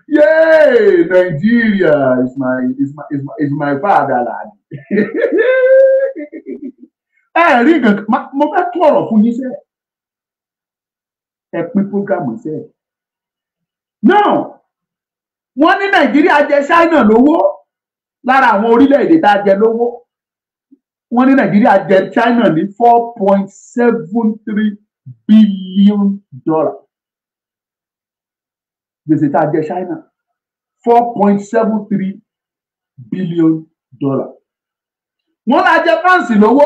Yay! Nigeria is my fatherland. Rí nǹkan mo fẹ́ tún ọ̀rọ̀ fún yín sẹ́. Ẹ pín programu sẹ́. Now, wọ́n ní Nàìjíríà jẹ China lówó lára àwọn orílẹ̀-èdè tá a jẹ lówó. Wọ́n ní Nàìjíríà jẹ China ní $4.73 billion. Gbèsè tá a jẹ China $4.73 billion. Wọ́n la jẹ France lówó.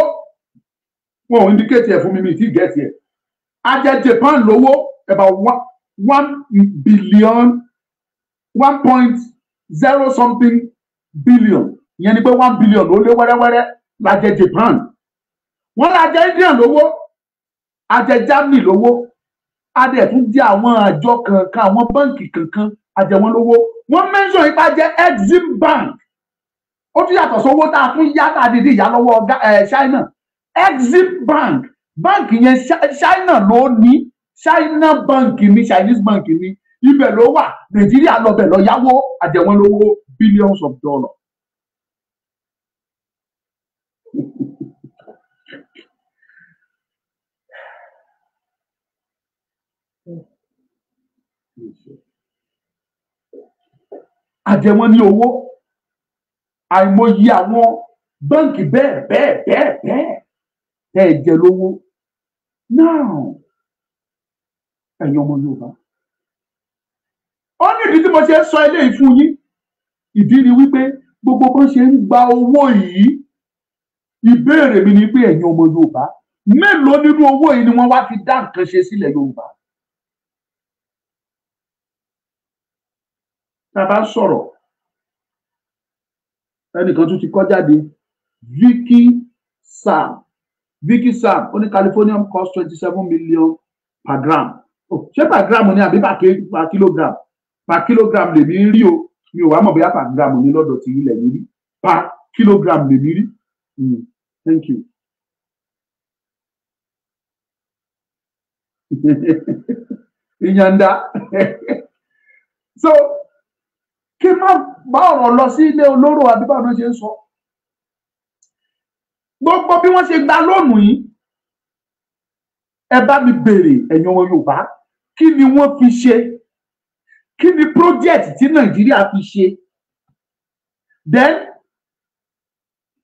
Wọ́n ò indicate ẹ̀ fún mi tí get ẹ̀. A jẹ Japan lówó about 1 billion 1.0 something billion. Ìyẹn ni pé 1 billion ló lé wẹ́rẹ́wẹ́rẹ́ la jẹ Japan. Wọ́n la jẹ India lówó. A jẹ Germany lówó. A dẹ̀ tún jẹ́ àwọn àjọ kankan, àwọn báǹkì kankan, a jẹ wọ́n lówó. Wọ́n mention ipa jẹ́ Exim Bank. Ó tún yàtọ̀ sówó tá a tún yá tá a dìde ìyá lọ́wọ́ China. Exim Bank. Báǹkì yẹn China ló ní. China Bank ní, Chinese Bank ní. Ibẹ̀ ló wà. Nàìjíríà lọ bẹ̀ lọ yáwó, a jẹ wọ́n lówó billions of dollars. Àjẹ wọ́n ní owó, àìmọye àwọn báǹkì bẹ́ẹ̀ tẹ́ ẹ jẹ lówó. Now, ẹ̀yin ọmọ Yorùbá, ó ní ìdí tí mo ṣe ń sọ eléyìí fún yín. Ìdí ni wípé gbogbo bó ṣe ń gba owó yìí, ìbéèrè mi ni pé ẹ̀yin ọmọ Yorùbá, mélòó nínú owó yìí ni wọ́n wá fi dá nǹkan ṣe sílẹ̀ Yorùbá? Tá a bá sọ̀rọ̀, ẹnìkan tún ti kọ́ jáde, Vicky Sam Vicky Sam ó ní Californium cost 27 million per gram. Ṣé per gram ni àbí per kilogram? Per kilogram lèmi ń rí o. Mi ò wá mọ̀ bóyá per gram ní lọ́dọ̀ tí ilẹ̀ mi rí. Per kilogram lèmi rí. Thank you. Ìyànda. So kí n má bá ọ̀rọ̀ lọ sí ilé olóró àbí báwo ló ṣe ń sọ. Gbogbo bí wọ́n ṣe gba lóònù yìí, ẹ bá mi béèrè ẹ̀yin ọmọ Yorùbá, kí ni wọ́n fi ṣe? Kí ni project tí Nàìjíríà fi ṣe? Then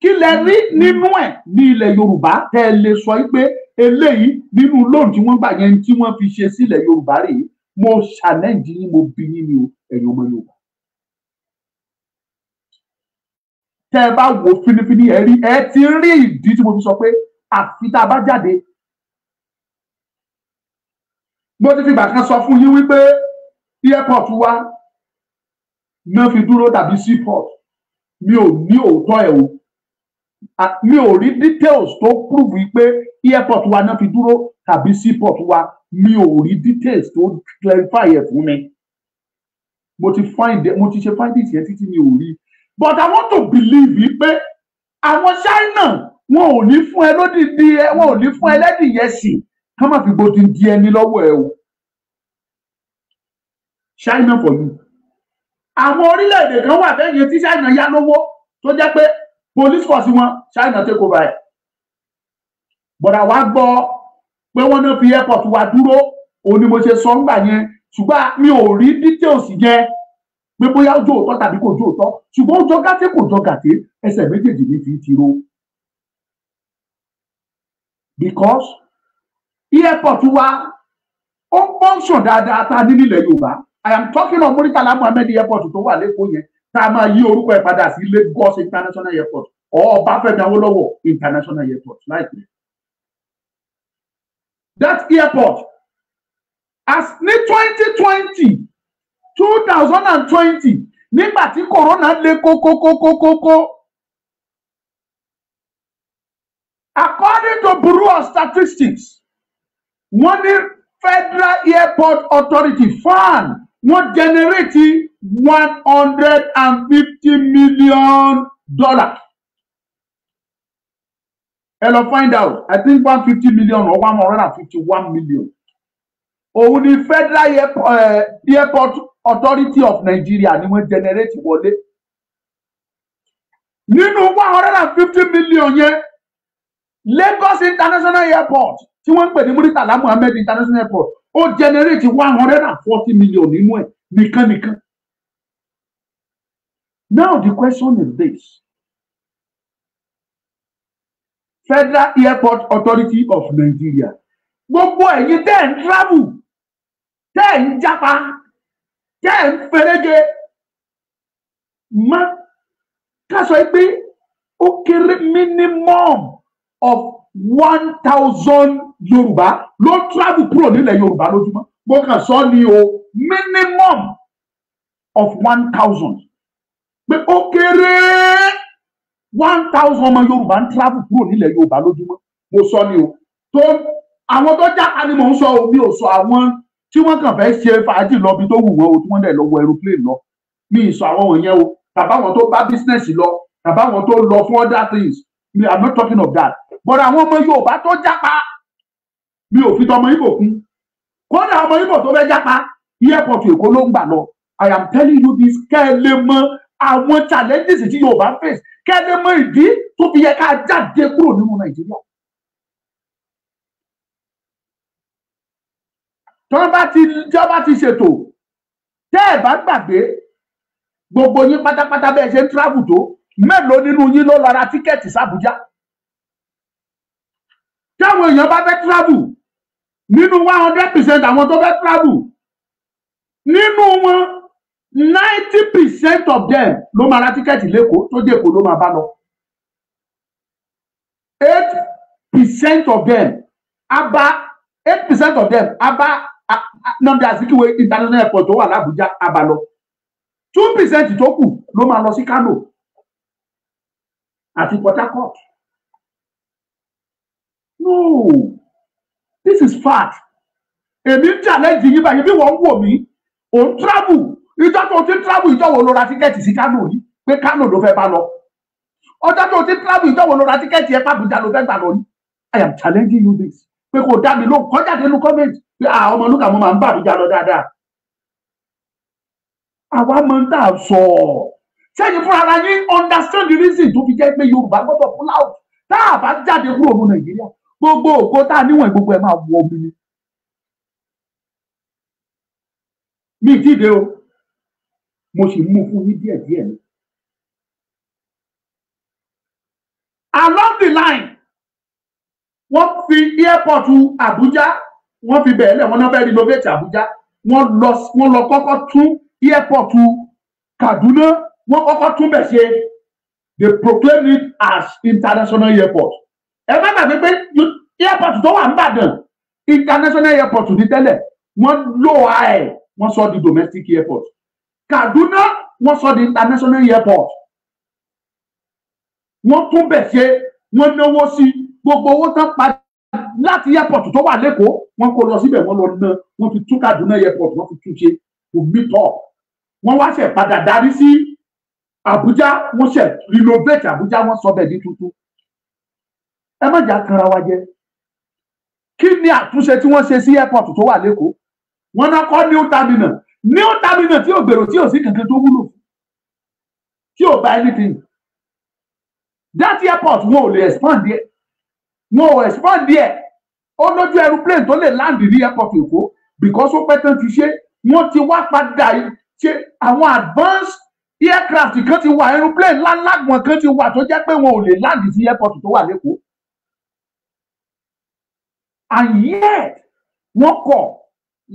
kí lẹ rí nínú ẹ̀ ní ilẹ̀ Yorùbá tẹ́ ẹ lè sọ pé eléyìí nínú lóònù tí wọ́n gbà yẹn tí wọ́n fi ṣe sílẹ̀ Yorùbá rèé? Mo challenge yín, mo bi yín ni o, ẹ̀yin ọmọ Yorùbá. Tẹ́ ẹ bá wo fínífíní ẹ ti rí ìdí tí mo fi sọ pé àfi tá a bá jáde. Mo ti fi ìgbà kan sọ fún yín wípé airport wa náà fi dúró tàbí seaport. Mi ò ní òótọ́ ẹ̀ o. Mi ò rí details tó prove wípé airport wa náà fi dúró tàbí seaport wa. Mi ò rí details tó clarify ẹ̀ fún mi. Mo ti ṣe findings yẹn títí mi ò rí. But I want to believe pé àwọn China wọn ò ní fún ẹ lódìdí wọn ò ní fún ẹ lẹ́dìyẹ sí ká má fi gbòdì di ẹni lọ́wọ́ ẹ o. China for you. Àwọn orílẹ̀-èdè kan wà bẹ́ẹ̀ tí China yá lówó tó jẹ́ pé police force wọn China take over ẹ̀. But àwa gbọ́ pé wọ́n náà fi airport wa dúró, òun ni mo ṣe sọ ńgbà yẹn, ṣùgbọ́n mi ò rí details yẹn pé bóyá ó jó òótọ́ tàbí kò jó òótọ́, ṣùgbọ́n ó jọ gàté kò jọ gàté, ẹsẹ̀ méjèèjì ní fi ti ro. Because airport wa ó function dáadáa tá a ní nílẹ̀ Yorùbá. I am talking of Muritala Muhammed airport tó wà lẹ́kọ̀ọ́ yẹn tá a máa yí orúkọ ẹ̀ padà sí Lagos International Airport or Ọbáfẹ́mi Awólọ́wọ̀ International Airport láìpẹ́. That airport as ní 2020 nígbà tí corona lé kókókókókókó, according to Bureau of Statistics, wọ́n ní Federal Airport Authority FAAN wọ́n generate $150 million. Ẹ lọ find out, I think 150 million or 151 million. Òun ni Federal Airport Authority of Nigeria ni wọ́n generate wọlé. Nínú 150 million yẹn, Lagos International Airport tí wọ́n ń pè ní Muritala Muhammed International Airport ó generate 140 million nínú ẹ̀ nìkan. Now the question is this. Federal Airport Authority of Nigeria. Gbogbo ẹ̀yin tẹ́ ń travel, tẹ́ ń japa, tẹ́ ń ferege, má ká sọ pé ó kéré minimum of 1,000 Yorùbá ló travel kúrò nílẹ̀ Yorùbá lójúmọ́. Mo kàn sọ ni o, minimum of 1,000. Pé ó kéré 1,000 ọmọ Yorùbá ń travel kúrò nílẹ̀ Yorùbá lójúmọ́. Mo sọ ni o. Tó àwọn tó jápa ni mò ń sọ o, mi ò sọ àwọn tí wọ́n kàn fẹ́ ṣe fàájì lọ bí tó wù wọ́n o, tí wọ́n dẹ̀ lọ wọ aeroplane lọ. Mi ì sọ àwọn wọ̀nyẹn o. Tàbá àwọn tó bá business lọ, tàbá àwọn tó lọ fún other things. I'm not talking of that. But àwọn ọmọ Yorùbá tó jápa, mi ò fi tọmọ Ìgbò kún. Kódà ọmọ Ìgbò tó fẹ́ jápa, airport Èkó ló ń gbà lọ. I am telling you this, kẹ́ ẹ lè mọ àwọn challenges tí Yorùbá face, kẹ́ ẹ lè mọ ìdí tó fi yẹ ká jáde kúrò nínú Nàìjíríà. Tọ́ bá ti ṣètò, tẹ́ ẹ bá gbàgbé, gbogbo yín pátápátá bẹ́ẹ̀ ṣe ń travel tó, mélòó nínú yín ló lọ ra tíkẹ́ẹ̀tì s'Àbújá? Táwọn èèyàn bá fẹ́ travel, nínú 100% àwọn tó fẹ́ travel, nínú wọn 90% of them ló máa ra tíkẹ́ẹ̀tì lẹ́kọ̀ọ́ tó jẹ́ Èkó ló máa bá lọ. 8% of them abá Nnamdi Azikiwe International Airport tó wà l'Abuja abá lọ. 2% tó kù ló máa lọ sí Kano àti Port Harcourt. No, this is fact. Èmi challenge yín báyìí bí wọ́n ń wò mí. Òun travel. Ìjọ tó ti travel ìjọ wo ló ra tíkẹ́ẹ̀tì sí Kánò yìí? Pé Kánò ló fẹ́ bá lọ. Ọjọ́ tó ti travel ìjọ wo ló ra tíkẹ́ẹ̀tì ẹ̀ pàbùjá ló fẹ́ gbà lọ ní. I am challenging you this. Pé kò dá mi lóhùn kọjá nínú comment. Pé Ọmọlúkà mo máa ń bá àbújá lọ dáadáa. Àwa máa ń dà sọ. Sẹ́yìn fúnra ara yín understand the reason tó fi jẹ́ pé Yorùbá gbọ́dọ̀ pull out. Tá a bá jáde kúrò ní Nàìjíríà. Gbogbo ògo tá a níwọ̀n gbogbo ẹ̀ máa wọ omi ni. Mi ì dìde o. Mo sì mú fún yín díẹ̀díẹ̀ ni. Along the line, wọ́n fi airport Abuja, wọ́n fi bẹ̀rẹ̀ lẹ̀ wọ́n náà fẹ́ renovate Abuja, wọ́n lọ kọ́kọ́ tún airport Kaduna, wọ́n kọ́kọ́ tún bẹ̀ ṣe. They proclaim it as international airport. Ẹ má gbàgbé pé airport tó wà n'Íbàdàn international airport ní tẹ́lẹ̀ wọ́n lò ẹ̀ wọ́n sọ di domestic airport. Kaduna wọ́n sọ di international airport. Wọ́n tún bẹ̀ ṣe wọ́n náwó sí gbogbo owó tán padà láti airport tó wà l'Ékòó wọ́n kó lọ síbẹ̀ wọ́n lọ ná wọ́n fi tún Kaduna airport wọ́n fi tún ṣe to meet up. Wọ́n wá ṣe padà darí sí Abuja wọ́n ṣe renovate Abuja wọ́n sọ bẹ́ẹ̀ di tuntun. Ẹ má jà kanra wa jẹ. Kí ni àtúnṣe tí wọ́n ṣe sí airport tó wà l'Ékòó? Wọ́n náà kọ́ new terminal tí ò gbèrò tí ò sí kankan tó wúlò tí ò bá anything. That airport wọn ò lè expand there. Wọn ò expand there. Ó lójú aeroplane tó lè land ní airport Èkó because ó pẹ́ tán ti ṣe wọ́n ti wá padà ṣe àwọn advanced aircraft kan ti wà aeroplane ńláńlá kan ti wà tó jẹ́ pé wọn ò lè land sí airport tó wà l'Ékòó. And yet wọ́n kọ̀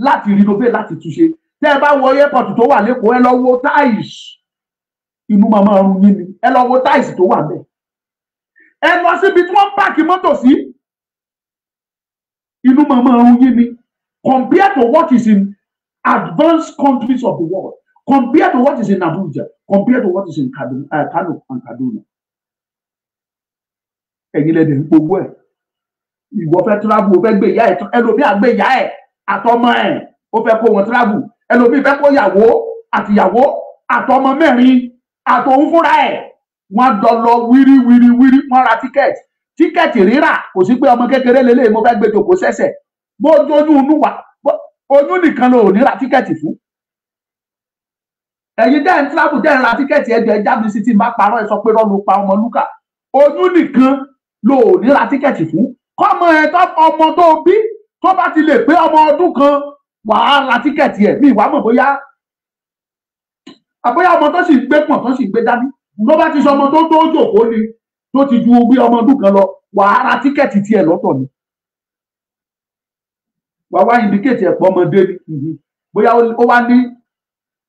láti renovate láti túnṣe. Tẹ́ ẹ bá wọ airport tó wà l'Ékòó ẹ lọ wo tiles. Inú màmá ọrùn yín ni. Ẹ lọ wo tiles tó wà bẹ́ẹ̀. Ẹ lọ síbi tí wọ́n páàkì mọ́tò sí. Inú màmá ọrùn yín ni. Compared to what is in advanced countries of the world. Compared to what is in Abuja. Compared to what is in Kano and Kaduna. Ẹ̀yin lẹ́dẹ̀ ń gbogbo ẹ̀. Ìwọ fẹ́ travel, ó fẹ́ gbé ìyá ẹ̀, ẹlòmíì á gbé ìyá ẹ̀ àtọmọ ẹ̀, ó fẹ́ kó wọn travel. Ẹlòmíì fẹ́ kó ìyàwó àtìyàwó àtọmọ mẹ́rin àtòun fúnra ẹ̀. Wọ́n jọ lọ wírí wọ́n ra tíkẹ́ẹ̀tì rírà kò sí pé ọmọ kékeré lélẹ̀ mo fẹ́ gbé jòkó sẹ́sẹ̀. Bó oyún inú wa oyún nìkan ló ní ra tíkẹ́ẹ̀tì fún. Ẹ̀yin dẹ́ ń travel dẹ́ ń ra tíkẹ́ẹ̀tì ẹ̀jẹ̀ ẹja mi sí ti máa parọ́ ẹ̀ sọ pé rọ́ọ̀lù pa Ọmọlúkà. Oyún nìkan ló ní ra tíkẹ́ẹ̀tì fún. Kọ́mọ ẹ̀ ọmọ tó bí tó bá ti lè pé ọmọ ọdún kan wàá ra tíkẹ́ẹ̀tì ẹ̀ ní ìwà mọ̀ bóyá ọmọ tó sì gbé pọ̀n tó sì gbé dání ló bá ti sọ ọmọ tó jòkó ni tó ti ju bí ọmọ ọdún kan lọ wàá ra tíkẹ́ẹ̀tì tiẹ̀ lọ́tọ̀ ni. Wàá wá indicate ẹ̀pọ̀ ọmọdé ni bóyá ó wá ní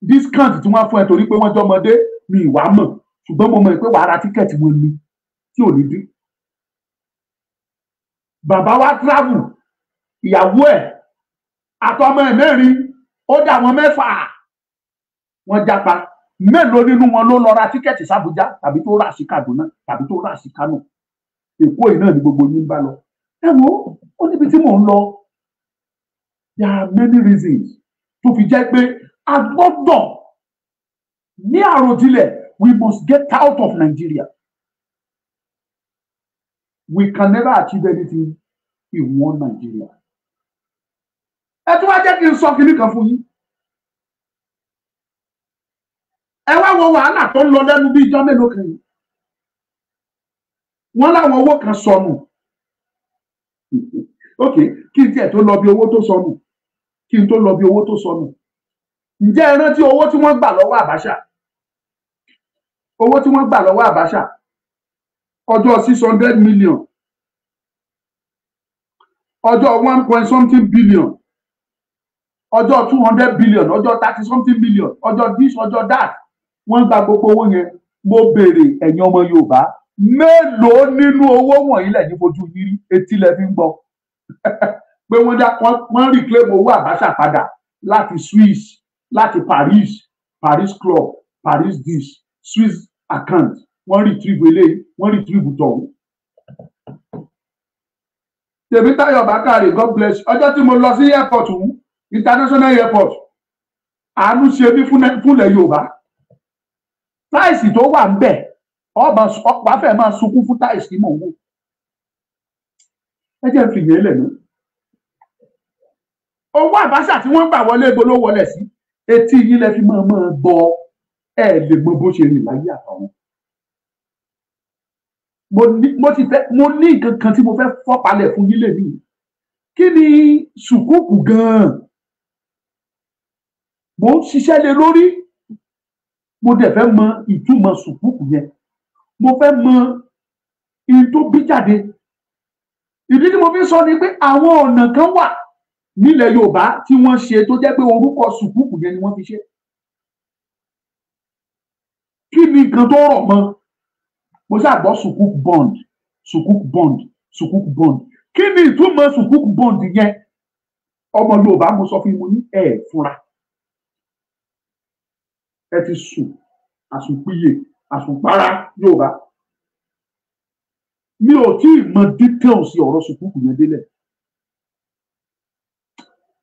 discount tí wọ́n fún ẹ torí pé wọ́n jọ ọmọdé ní ìwà mọ̀ ṣùgbọ́n mo mọ̀ pé wàá ra tíkẹ́ẹ̀tì wọn ni tí ò ní dín. Bàbá wa travel ìyàwó ẹ̀ àtọmọ ẹ̀ mẹ́rin ó dà wọn mẹ́fà wọ́n jápa. Mélòó nínú wọn ló lọ ra tíkẹ́ẹ̀tì s'Abuja tàbí tó rà sí Kaduna tàbí tó rà sí Kano? Èkó yìí náà ni gbogbo yín bá lọ. Ẹ wo ó níbi tí mò ń lọ. There are many reasons tó fi jẹ́ pé a gbọ́dọ̀ ní àròjinlẹ̀. We must get out of Nigeria. We can never achieve anything in one Nigeria. Ẹ tún wá jẹ́ kí n sọ kíní kan fún yín. Ẹ wá wo wàhálà tó ń lọ lẹ́nu bí ijọ́ mélòó kan yìí. Wọ́n láwọn owó kan sọnù. Ok, kí n tiẹ̀ tó lọ bí owó tó sọnù. Ǹjẹ́ ẹ rántí owó tí wọ́n gbà lọ́wọ́ Abacha? Owó tí wọ́n gbà lọ́wọ́ Abacha ọjọ́ 600 million, ọjọ́ 1 billion, ọjọ́ 200 billion, ọjọ́ 30 something billion, ọjọ́ this, ọjọ́ that. Wọ́n gba gbogbo owó yẹn. Mo béèrè ẹ̀yin ọmọ Yorùbá mélòó nínú owó wọ̀nyí lẹ́yìn fojú yín etí lẹ fi ń gbọ́ pé wọ́n reclaim owó Abacha padà láti Swiss, láti Paris club, Paris this, Swiss account. Wọ́n retrieve eléyìí, wọ́n retrieve tọ̀hún. Tèmítáyọ̀ Bákàrè, God bless you. Ọjọ́ tí mo lọ sí airport international airport, àánú ṣe mí fúnlẹ̀ Yorùbá. Táìsì tó wà ń bẹ̀ ọ̀pá fẹ́ máa sunkún fún táìsì tí mò ń wò. Ẹ jẹ́ fìyẹn lẹ̀ náà. Owó Àbáṣà tí wọ́n gbà wọlé ibo ló wọlé sí. Etí yín lẹ fi máa gbọ́, ẹ lè mọ bó ṣe rìn láyé àtàwọn. Mo ní nǹkan kan tí mo fẹ́ fọ́palẹ̀ fún yín lèmi. Kí ni sùkúùkù gan-an? Mo ń ṣiṣẹ́ lé lórí. Mo dẹ̀ fẹ́ mọ ìtumọ̀ sùkúùkù yẹn. Mo fẹ́ mọ ihun tó bí jáde. Ìdí tí mo fi sọ ni pé àwọn ọ̀nà kan wà nílẹ̀ Yorùbá tí wọ́n ṣe tó jẹ́ pé orúkọ sùkúùkù yẹn ni wọ́n fi ṣe. Kí ni nǹkan tó rọ̀ mọ́? Mo ṣàgbọ́ sukuk bond. Kí ni ìtumọ̀ sukuk bond yẹn? Ọmọ Yorùbá mo sọ fún mo ní fúnra. Ẹ ti sùn àsùnpìyè àsùnpara Yorùbá. Mi ò tí ì mọ details ọ̀rọ̀ sukuk yẹn délẹ̀.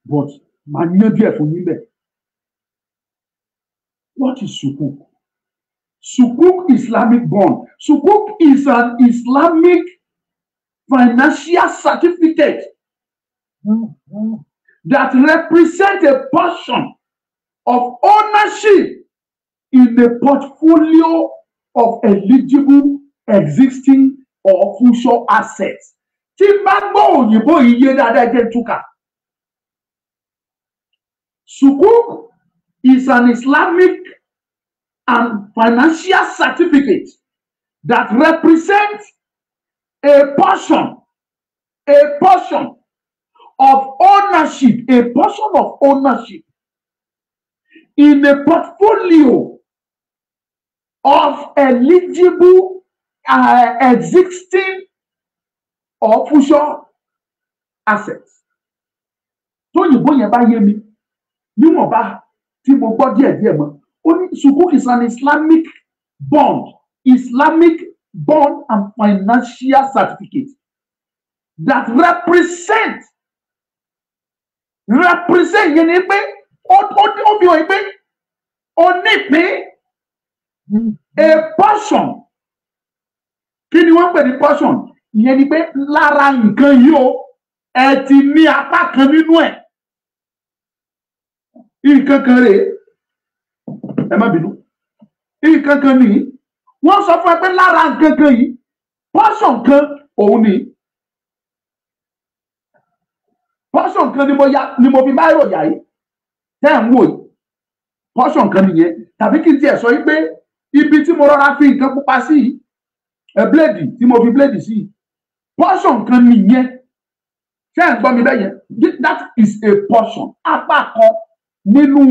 But màá yán díẹ̀ fún yín bẹ́ẹ̀. What is sukuk? Sukuk Islamic bond. Sukuk is an Islamic financial certificate that represents a portion of ownership in a portfolio of eligible existing or future assets. Tí bá gbọ́ òyìnbó yìí yé dáadáa jẹ́ túkà. Sukuk is an Islamic and financial certificate that represents a portion of ownership, in a portfolio of eligible existing or future assets. Tóyìnbó yẹn bá yé mi, níwọ̀nba tí mo gbọ́ díẹ̀ mọ́. Sukuk is an Islamic bond and financial certificate that represent yẹn ni pé ó bí wọ́n pé ó nípìn a portion. Kí ni wọ́n pè ní portion? Ìyẹn ni pé lára nǹkan yìí o ẹ ti ní apá kan nínú ẹ̀. Nǹkan kan rèé. Ẹ má bínú. Nǹkan kan nìyí. Wọ́n sọ fún ẹ pé lára nǹkan kan yìí portion kan òun ni. Portion kan ni mo fi báyìí ròyà yìí. Tẹ́ ẹ̀ ń wò yìí. Portion kan nìyẹn. Tàbí kí n tiẹ̀ sọ yìí pé ibi tí mo rọra fi nǹkan pupa sí yìí. Bléèdì tí mo fi bléèdì sí yìí. Portion kan nìyẹn. Ṣé ẹ̀ ń gbọ́ mi bẹ́ẹ̀ yẹn? That is a portion. Apá kan nínú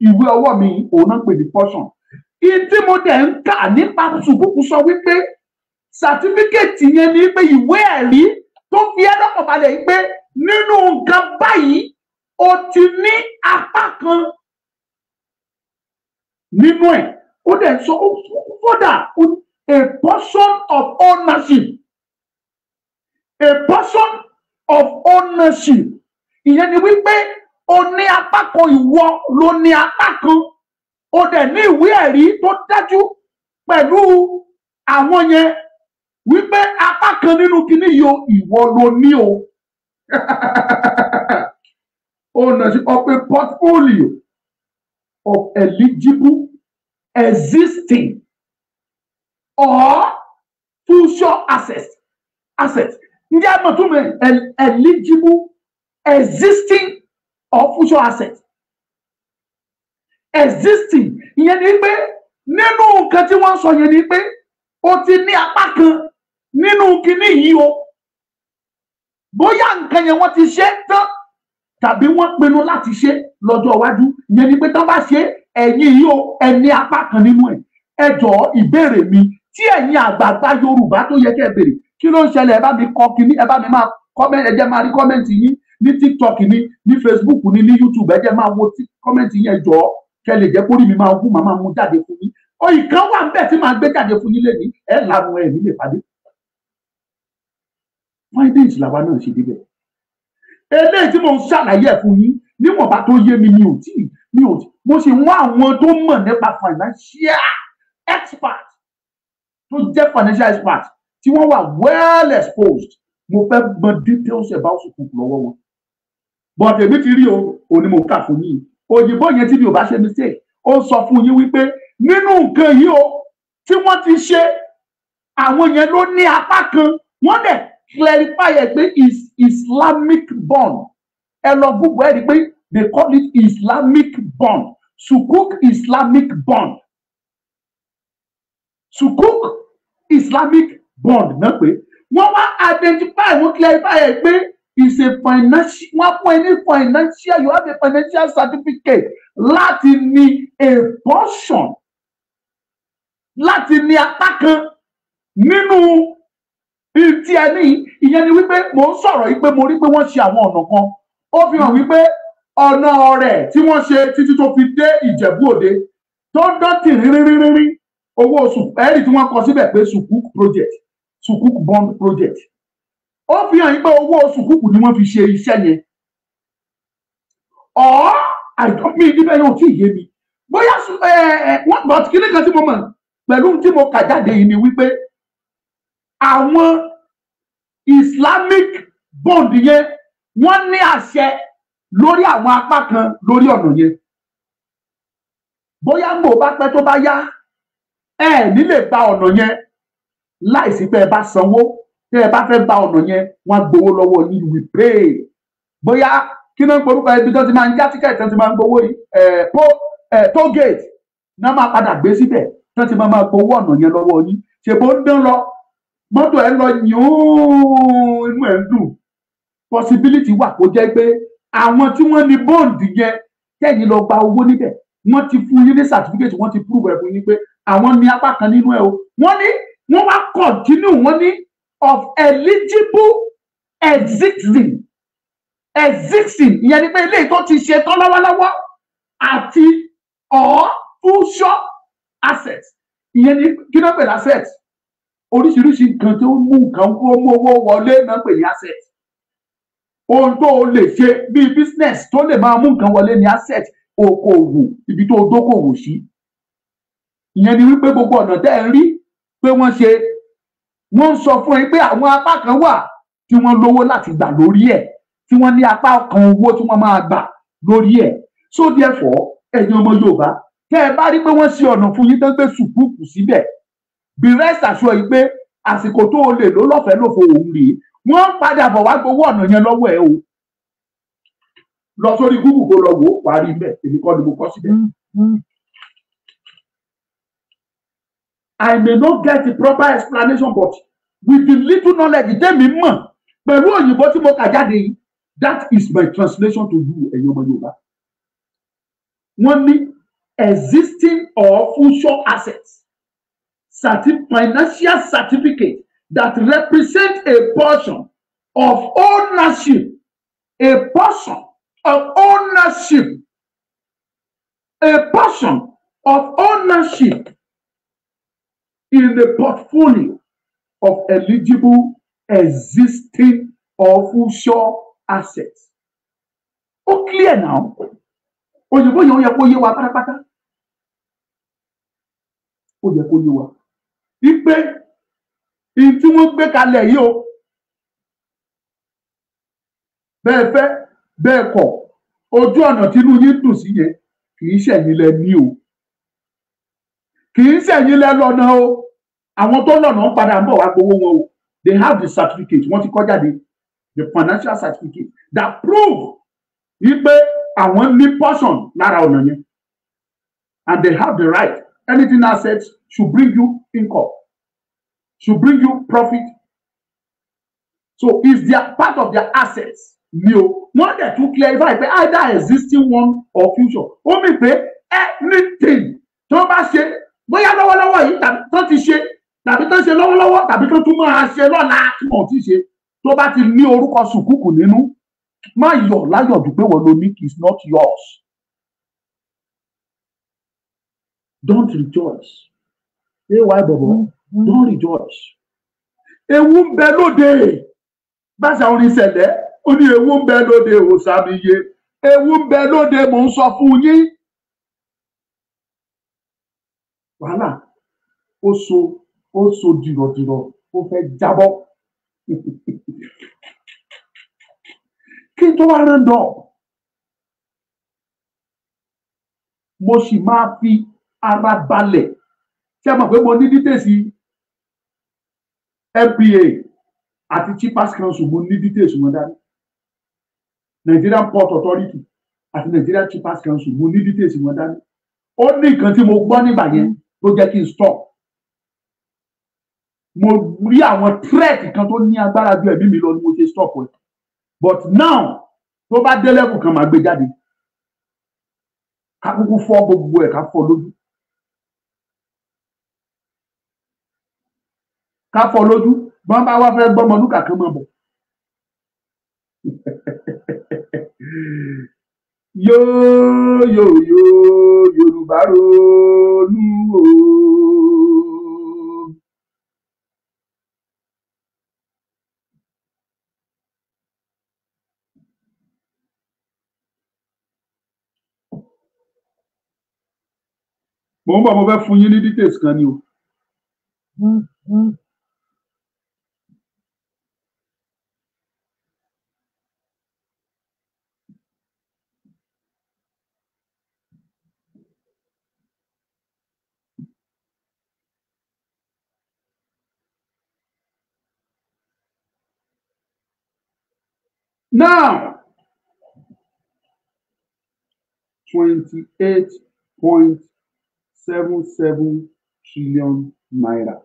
ìwé ọwọ́ mi òun náà pè ní portion. Ìdí mo dẹ̀ ń kà nípa sùkúkù sọ wípé certificate yẹn ni pé ìwé ẹ̀rí tó fi ẹ́ lọ́kàn balẹ̀ yìí pé nínú nǹkan báyìí o ti ní apá kan nínú ẹ̀. Ó dẹ̀ sọ further a portion of ownership. A portion of ownership. Ìyẹn ni wípé o ní apá kan, ìwọ ló ní apá kan. O dẹ̀ ní ìwé ẹ̀rí tó dájú pẹ̀lú àwọn yẹn wípé apá kan nínú kíní yìí o ìwọ ló ní o. Ownership of a portfolio of eligible, existing or future assets. Ǹjẹ́ àmọ̀ tó mẹ́ eligible, existing or future assets. Existing ìyẹn ni pé nínú nǹkan tí wọ́n sọ yẹn ni pé o ti ní apá kan nínú kíní yìí o. Bóyá nǹkan yẹn wọ́n ti ṣe tán tàbí wọ́n pinnu láti ṣe lọ́jọ́ iwájú. Ìyẹn ni pé tán bá ṣe ẹ̀yin yìí o ẹ ní apá kan nínú ẹ̀. Ẹ jọ̀ọ́ ìbéèrè mi tí ẹ̀yin àgbààgbà Yorùbá tó yẹ kẹ́ ẹ béèrè kí ló ń ṣẹlẹ̀ ẹ bá mi kọ kíní ẹ bá mi máa comment ẹ jẹ́ máa rí kọ́mẹ́ǹtì yín ní TikTok ní Facebook ní YouTube ẹ jẹ́ máa wo kọ́mẹ́ǹtì yín ẹ jọ̀ọ́ kẹ́ lè jẹ́ kórìí mi máa wú màá mú jáde fún yín. Ìkan wà ń bẹ̀ tí màá gbé jáde fún yín lẹ́yìn ẹ lànà ẹ̀ nílé pàdé. findings làwa náà ṣe débẹ̀. Eléyìí tí mo ń ṣàlàyé ẹ̀ fún yín níwọ̀nba tó yé mi mo ṣe wọ́n àwọn tó mọ̀ nípa financial expert tó jẹ́ financial expert tí wọ́n wà well exposed. Mo fẹ́ mọ details about Sukuk lọ́wọ́ wọn. But èmi ti rí o ní mo kà fún yín. Òyìnbó yẹn tí mi ò bá ṣe mistake ó sọ fún yín wípé nínú nǹkan yìí o tí wọ́n ti ṣe àwọn yẹn ló ní apá kan wọ́n dẹ̀ clarify ẹ̀ pé is Islamic bond. Ẹ lọ Google ẹ̀ rí pé they call it Islamic bond. Sukuk Islamic bond. Sukuk Islamic bond náà pé wọ́n wá identify wọ́n clarify ẹ̀ pé is a financial wọ́n fún ẹ ní financial you have a financial certificate láti ní a portion láti ní apá kan nínú tí ẹ ní ìyẹn ni wípé mò ń sọ̀rọ̀ yìí pé mo rí pé wọ́n ṣe àwọn ọ̀nà kan ó fi hàn wípé ọ̀nà ọ̀rẹ́ tí wọ́n ṣe títí tó fi dé Ìjẹ̀bú Òde tó ń dọ́tì rírírírí owó oṣù ẹ̀rí tí wọ́n kọ síbẹ̀ pé Sukuk project Sukuk bond project ó fi hàn yín pé owó Sukuk ni wọ́n fi ṣe iṣẹ́ yẹn ọ̀ àìdọ́mí níbẹ̀ yóò tí ì yé mi bóyá wọ́n bọ̀ kí ní kan tí mo mọ̀ pẹ̀lú tí mo kà jáde yìí ni wípé àwọn Islamic bond yẹn wọ́n ní àṣẹ lórí àwọn apá kan lórí ọ̀nà yẹn bóyá ń bò bá pẹ́ tó bá yá ẹ ní lè gba ọ̀nà yẹn láìsí pé ẹ bá sanwó tẹ́ ẹ bá fẹ́ gba ọ̀nà yẹn wọ́n á gbowó lọ́wọ́ yín we pay bóyá kí ló ń porúkọ ibi tó ti máa ń já tíkẹ́ẹ̀tì tó ti máa ń gbowó yìí toll gate náà máa padà gbé síbẹ̀ tó ti máa gbowó ọ̀nà yẹn lọ́wọ́ yín ṣèbó ń dán lọ mọ́tò ẹ̀ lọ yún inú ẹ̀ ń dùn possibility wà kó jẹ́ pé àwọn tí wọ́n ní bond yẹn kẹ́yìn lọ gba owó níbẹ̀ wọ́n ti fún yín ní certificate wọ́n ti prove ẹ̀ fún yín pé àwọn ní apá kan nínú ẹ̀ o wọ́n wá continue wọ́n ní of eligible existing ìyẹn ni pé ilé tó ti ṣe tán lọ́wọ́lọ́wọ́ àti future assets ìyẹn ni kí ló pè ní assets oríṣiríṣi nǹkan tó mú nǹkan kó mú owó wọlé náà pè ní assets ohun tó o lè ṣe bíi business tó lè máa mú nǹkan wọlé ní asset okòwò ibi tó o dókòwò sí ìyẹn ni wípé gbogbo ọ̀nà tẹ́ ẹ rí pé wọ́n ṣe wọ́n ń sọ fún ẹ pé àwọn apá kan wà tí wọ́n lówó láti gbà lórí ẹ̀ tí wọ́n ní apá kan owó tí wọ́n máa gbà lórí ẹ̀ so therefore ẹ̀yin ọmọ Yorùbá tẹ́ ẹ bá rí pé wọ́n ṣe ọ̀nà fún yín tó ń gbé Sukuk síbẹ̀ be rest assured yìí pé àsìkò tó o lè lò lọ́fẹ̀ẹ́ lòfò òun rèé wọ́n ń padà bọ̀ wá gbowó ọ̀nà yẹn lọ́wọ́ ẹ̀ o lọ sórí Google kó lọ wò ó parí bẹ́ẹ̀ èmi kọ́ ni mo kọ́ síbẹ̀. I may not get the proper explanation but with the little knowledge tẹ́mi mọ̀ pẹ̀lú òyìnbó tí mo kà jáde yìí that is my translation to you ẹ̀yin ọmọ Yorùbá. Wọ́n ní existing or future assets financial certificate that represent a portion of ownership in the portfolio of eligible existing or future assets. Ó clear now. Òyìnbó yẹn ó yẹ kó yé wa pátápátá. Ó yẹ kó yé wa. Wípé tí wọ́n gbé kalẹ̀ yìí o bẹ́ẹ̀ fẹ́ bẹ́ẹ̀ kọ̀ ojú ọ̀nà tínú yín dùn sí yẹn kì í ṣẹ̀yìn lẹ ní o kì í ṣẹ̀yìn lẹ lọ́nà o àwọn tó lọ́nà ń padà ń bọ̀ wá gbowó wọn o they have the certificate wọ́n ti kọ́ jáde the financial certificate that prove wípé àwọn ní portion lára ọ̀nà yẹn and they have the right anything assets should bring you income should bring you profit so if they are part of their assets ni o wọ́n dẹ̀ tún clarify pé either existing one or future ó mì pé anything tó bá ṣe bóyá lọ́wọ́lọ́wọ́ yìí tàbí tó ti ṣe tàbí tó ṣe lọ́wọ́lọ́wọ́ tàbí tó tún máa ṣe lọ́la tí wọ́n ti ṣe tó bá ti ní orúkọ Sukuk nínú má yọ̀ láyọ̀ dùn pé wọ́n ló ní is not yours don't rejoice ay bọ̀bọ̀ don't rejoice ewu ń bẹ lóde Báṣà orin ṣẹlẹ̀ ó ní ewu ń bẹ lóde òsàmìyẹ ewu ń bẹ lóde mò ń sọ fún yín. Wàhálà ó so dìrọ̀dìrọ̀ ó fẹ́ jábọ́. Kí n tó wá rán dọ̀ mo sì máa fi ara balẹ̀ ṣé mọ̀ pé mo ní dítèsí MPA àti Chiefers Council mo ní dítèsí wọn dání Nigerian Port Authority àti Nigerian Chiefers Council mo ní dítèsí wọn dání. Ó ní nǹkan tí mo gbọ́ nígbà yẹn tó jẹ́ kí n stop. Mo rí àwọn threat kan tó ní agbára ju ẹ̀mí mi lọ ni mo ṣe stop ẹ̀. But now tó bá dé level kan máa gbé jáde ká kúkú fọ́ gbogbo ẹ̀ ká fọ́ lójú. Ká fọ́ lójú bọ́n bá wá fẹ́ gbọ́mọ lúkà kan máa bọ̀. Yóò Yorùbá ronú o. Mo ń bọ̀ mo fẹ́ fún yín ní details kan ni o. Now, 28.77 trillion naira.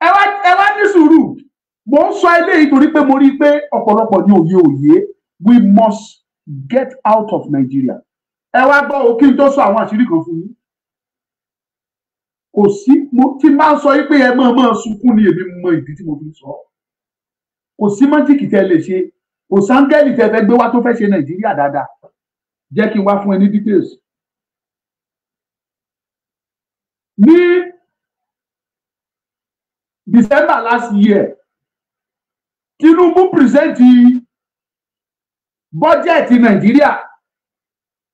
Ẹ wá ní sùúrù. Mo ń sọ eléyìí torí pé mo rí i pé ọ̀pọ̀lọpọ̀ ní òye. We must get out of Nigeria. Ẹ wá gbọ́ o kí n tó sọ àwọn àṣírí kan fún yín. Kò sí tí máa ń sọ yìí pé ẹ máa sunkún ní èmi mọ ìdí tí mo fi sọ. Kò sí mọ́jìkì tẹ́ lè ṣe. Kò sáńgẹ́lì tẹ́ fẹ́ gbé wá tó fẹ́ ṣe Nàìjíríà dáadáa. Jẹ́ kí n wá fún ẹ ní details. Ní December last year, Tinubu present the budget in Nigeria.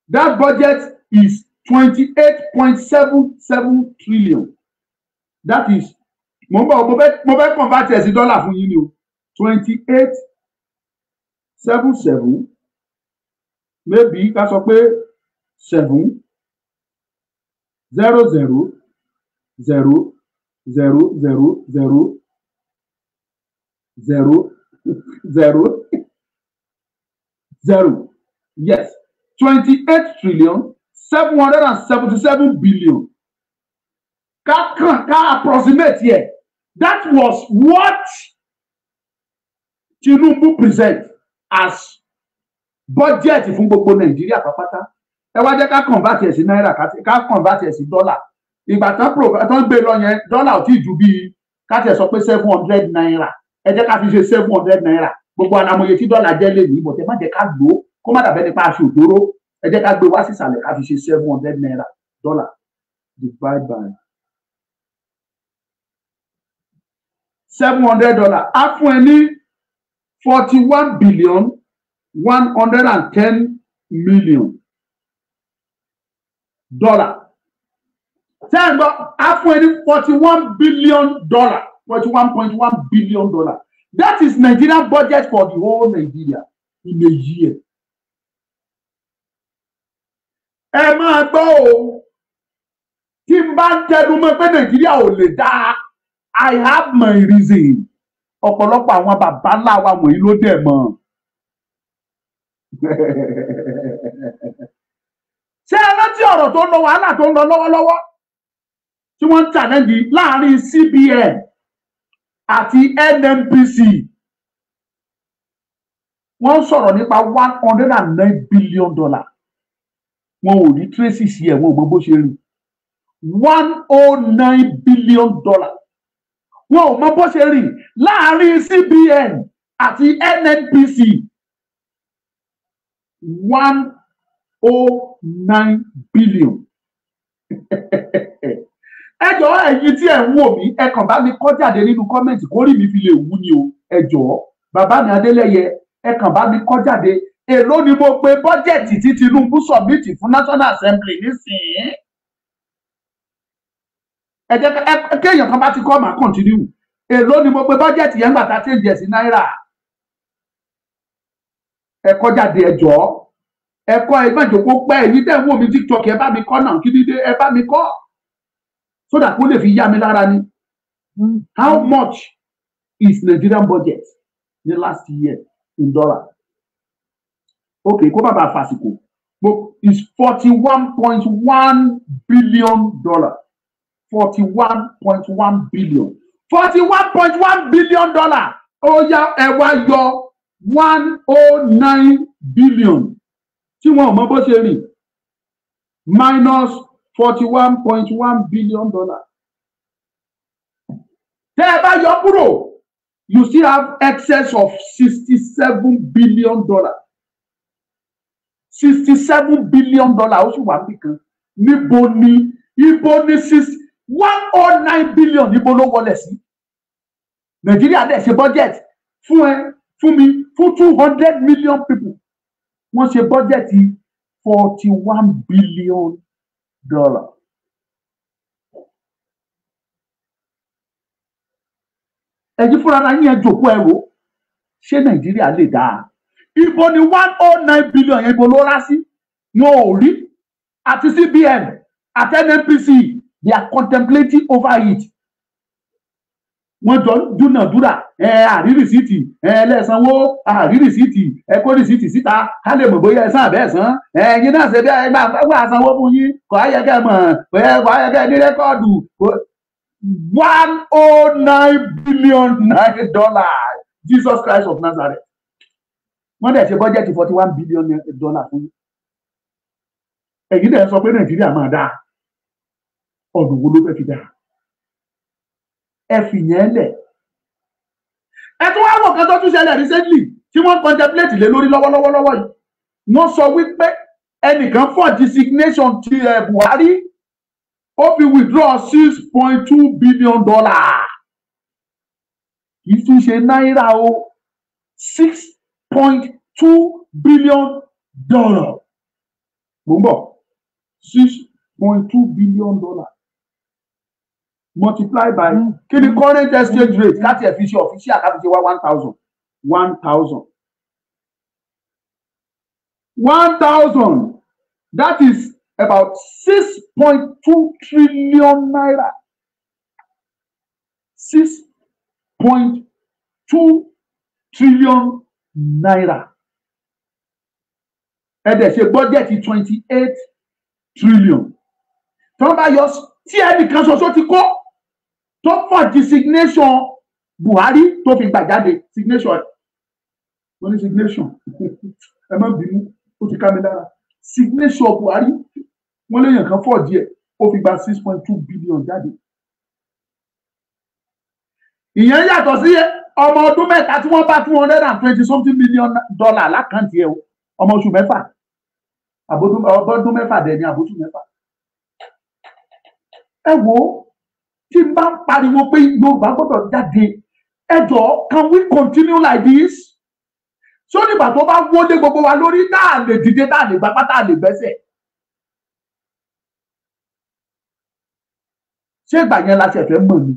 That budget is 28.77 trillion. That is, mo fẹ́ convert ẹ̀ sí dọ́là fún yín ni o. 28.77 maybe ká sọ pé 7 0 0 0 0 0 0 0 0 0. Yes, 28 trillion 777 billion. Ká approximate here. That was what Tinubu present as budget fún gbogbo Nàìjíríà pápátá. Ẹ wá jẹ́ ká convert ẹ̀ sí náírà ká convert ẹ̀ sí dọ́là. Ìgbà tán gbé lọ yẹn dọ́là ò tí ì ju bíi ká tẹ̀ sọ pé 700 naira. Ẹ jẹ́ ká fi ṣe 700 naira. Gbogbo ànàmọye tí dọ́là jẹ́ lè ní ìbọ̀ tẹ́ má jẹ́ ká lò ó kó má dàbẹ́ nípa aṣọ òdòró. Ẹ jẹ́ ká gbé wá sísàlẹ̀ ká fi ṣe 700 naira dọ́là divide by $700. Á fún ẹ ní 41 billion 110 million dollar. Á fún ẹ ní $41 billion 41.1 billion dollar. That is Nigerian budget for the whole Nigeria in a year. Ẹ máa gbọ́ o, tí n bá ń tẹnu mọ́ pé Nàìjíríà ò lè dá, I have my reason. Ọ̀pọ̀lọpọ̀ àwọn bàbá ńlá wa wọ̀nyí ló dẹ̀ mọ̀. Ṣé ẹ rántí ọ̀rọ̀ tó ń lọ wàhálà tó ń lọ lọ́wọ́lọ́wọ́ tí wọ́n ń challenge láàrin CBN àti NNPC? Wọ́n sọ̀rọ̀ nípa $109 billion. Wọn ò rí tracy sí ẹ̀, wọn ò mọ bó ṣe rí. $109 billion. Wọn ò mọ bó ṣe rí láàrin CBN àti NNPC. $109 billion. Ẹ jọ̀ọ́ ẹ̀yin tí ẹ ń wò mí, ẹ kàn bá mi kọ jáde nínú kọ́mẹ̀ntì kó rí mi fi lè wú ni o. Ẹ jọ̀ọ́ bàbá mi Adélẹ́yẹ ẹ kàn bá mi kọ jáde èló ni mo pè bọ́jẹ̀tì tí Tinubu submit fún National Assembly nísìnyí. Ẹ jẹ́ kéèyàn kan bá ti kọ́ máa continue. Èló ni mo pè bọ́jẹ̀tì yẹn gbà tá a change sí náírà. Ẹ kọ jáde ẹ jọ̀ọ́. Ẹ kọ́ ẹ má jókòó pẹ́ èyí tẹ́ ń wò mí TikTok ẹ bá mi kọ́ náà kí dídé ẹ bá mi kọ́. So that kó lè fi yá mi lára ni. How much is Nigerian budget the last year in dollar? Okay, kó bàbá fàsìkò. Is $41.1 billion. 41.1 billion. $41.1 billion. Ó yá ẹ wá yọ 109 billion. Tí wọ́n mọ bó ṣe rìn. Minus $41.1 billion. Tẹ́ ẹ bá yọ kúrò, you still have excess of $67 billion. $67 billion ó sì wà nìkan. Níbo ni 109 billion níbo ló wọlé sí? Nàìjíríà dẹ̀ ṣe budget fún ẹ fún mi fún 200 million people. Wọ́n ṣe budget $41 billion. Ẹ̀yin fúnra ara yín ẹ jókòó ẹ wò ṣé Nàìjíríà lè dáa? Ibo ni 109 billion yẹn ibo ló rá sí? Wọn ò rí. Àti CBN àti NNPC they are contemplating over it. Wọ́n jọ dúnàdúrà àrí rìsíìtì ẹlẹ́sanwó àrí rìsíìtì ẹ kó rìsíìtì síta ká lè mọ̀ bóyá ẹ̀sán àbẹ́ẹ̀sán ẹ̀yin náà ṣe bí ẹ gbà sanwó fún yín kò ayẹkẹ́ mọ̀ kò ayẹkẹ́ ní rẹ́kọ́ọ̀dù. $109 billion. Jesus Christ of Nazareth. Wọ́n dẹ̀ ṣe bọ́jẹ́tì $41 billion fún yín. Ẹ̀yin dẹ̀ sọ pé Nàìjíríà máa dáa. Ọ̀nà wo ló fẹ́ fi dáa? Ẹ fìyẹn lẹ̀. Ẹ tún wá wò kan tó tún ṣẹlẹ̀ recently tí wọ́n contemplate lé lórí lọ́wọ́lọ́wọ́ yìí. Wọ́n sọ wípé ẹnìkan for designation ti Buhari ó fi withdraw $6.2 billion. Kì í tún ṣe náírà o. $6.2 billion. Mo ń bọ̀. $6.2 billion. Multiply by Kini current exchange rate láti official káfí ṣe wá 1,000. 1,000. That is about 6.2 trillion naira. 6.2 trillion naira. Ẹ dẹ̀ ṣe bọ́jẹ̀tì 28 trillion. Tí wọ́n bá yọ tí ẹnìkan ṣoṣo ti kó tó for designation Buhari tó fi gbà jáde signation. Wọ́n ní signation. Ẹ má bínú ó ti ká mi lára. Signation Buhari wọ́n léèyàn kan fọ̀ díẹ̀ ó fi gba 6.2 billion jáde. Ìyẹn yàtọ̀ sí ọmọ ọdún mẹ́ta tí wọ́n bá $220 something million lákàntì ẹ̀ ọmọ oṣù mẹ́fà ọdún mẹ́fà dẹ̀ ní àbóṣù mẹ́fà. Ẹ wo tí n bá ń pariwo pé Yorùbá gbọ́dọ̀ jáde ẹ jọ̀ọ́ can we continue like this? Ṣé ó nígbà tó bá wọlé gbogbo wa lórí tá a lè dìde tá a lè gbapá tá a lè gbẹ́sẹ̀? Ṣé ìgbà yẹn la ṣe fẹ́ mọ̀ ni?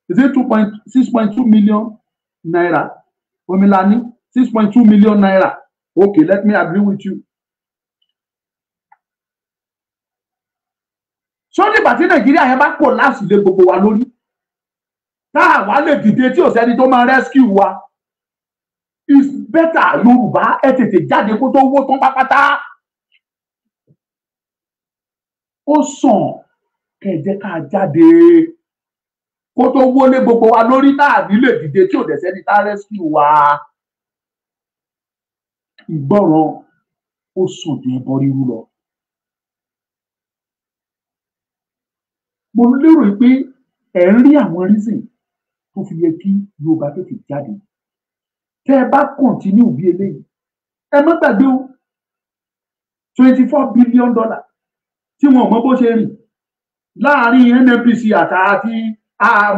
Is it 6.2 million naira? Omilani 6.2 million naira. Okay, let me agree with you. Ṣé nígbà tí Nàìjíríà yẹn bá collapse lé gbogbo wa lórí tá a wá lè dìde tí ò sẹ́ni tó máa rescue wa? It's better Yorùbá ẹ tètè jáde kó tó wó tán pápátá. Ó sàn kẹ̀jẹ́ ká jáde kó tó wọlé gbogbo wa lórí tá a ní lè dìde tí ò dẹ̀ sẹ́ni tá rescue wa. Ìgbọràn ó sàn ju ẹbọ rírú lọ. Mo lérò pé ẹ ń rí àwọn reason tó fi yẹ kí Yorùbá tètè jáde. Tẹ́ ẹ bá continue bí eléyìí ẹ má gbàgbé o $24 billion tí wọn mọ bó ṣe rìn láàrin NNPC àti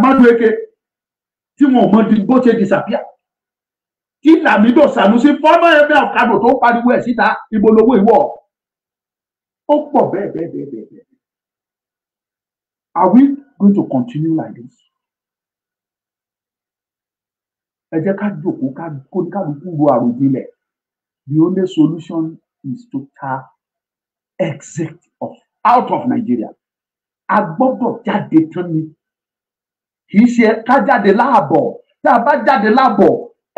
Madueke tí wọn mọ bó ṣe disappear tí Lamido Sanusi fọ́nà ẹgbẹ́ ọ̀kadà tó pariwo ẹ̀ síta ibo lówó ìwọ̀ ó pọ̀ bẹ́ẹ̀. Are we going to continue like this? Ẹ jẹ́ ká jókòó ká kálukú ro àròjinlẹ̀. The only solution is total exit out of Nigeria. A gbọ́dọ̀ jáde tán ni. Kì í ṣe ká jáde láàbọ̀. Tá a bá jáde láàbọ̀,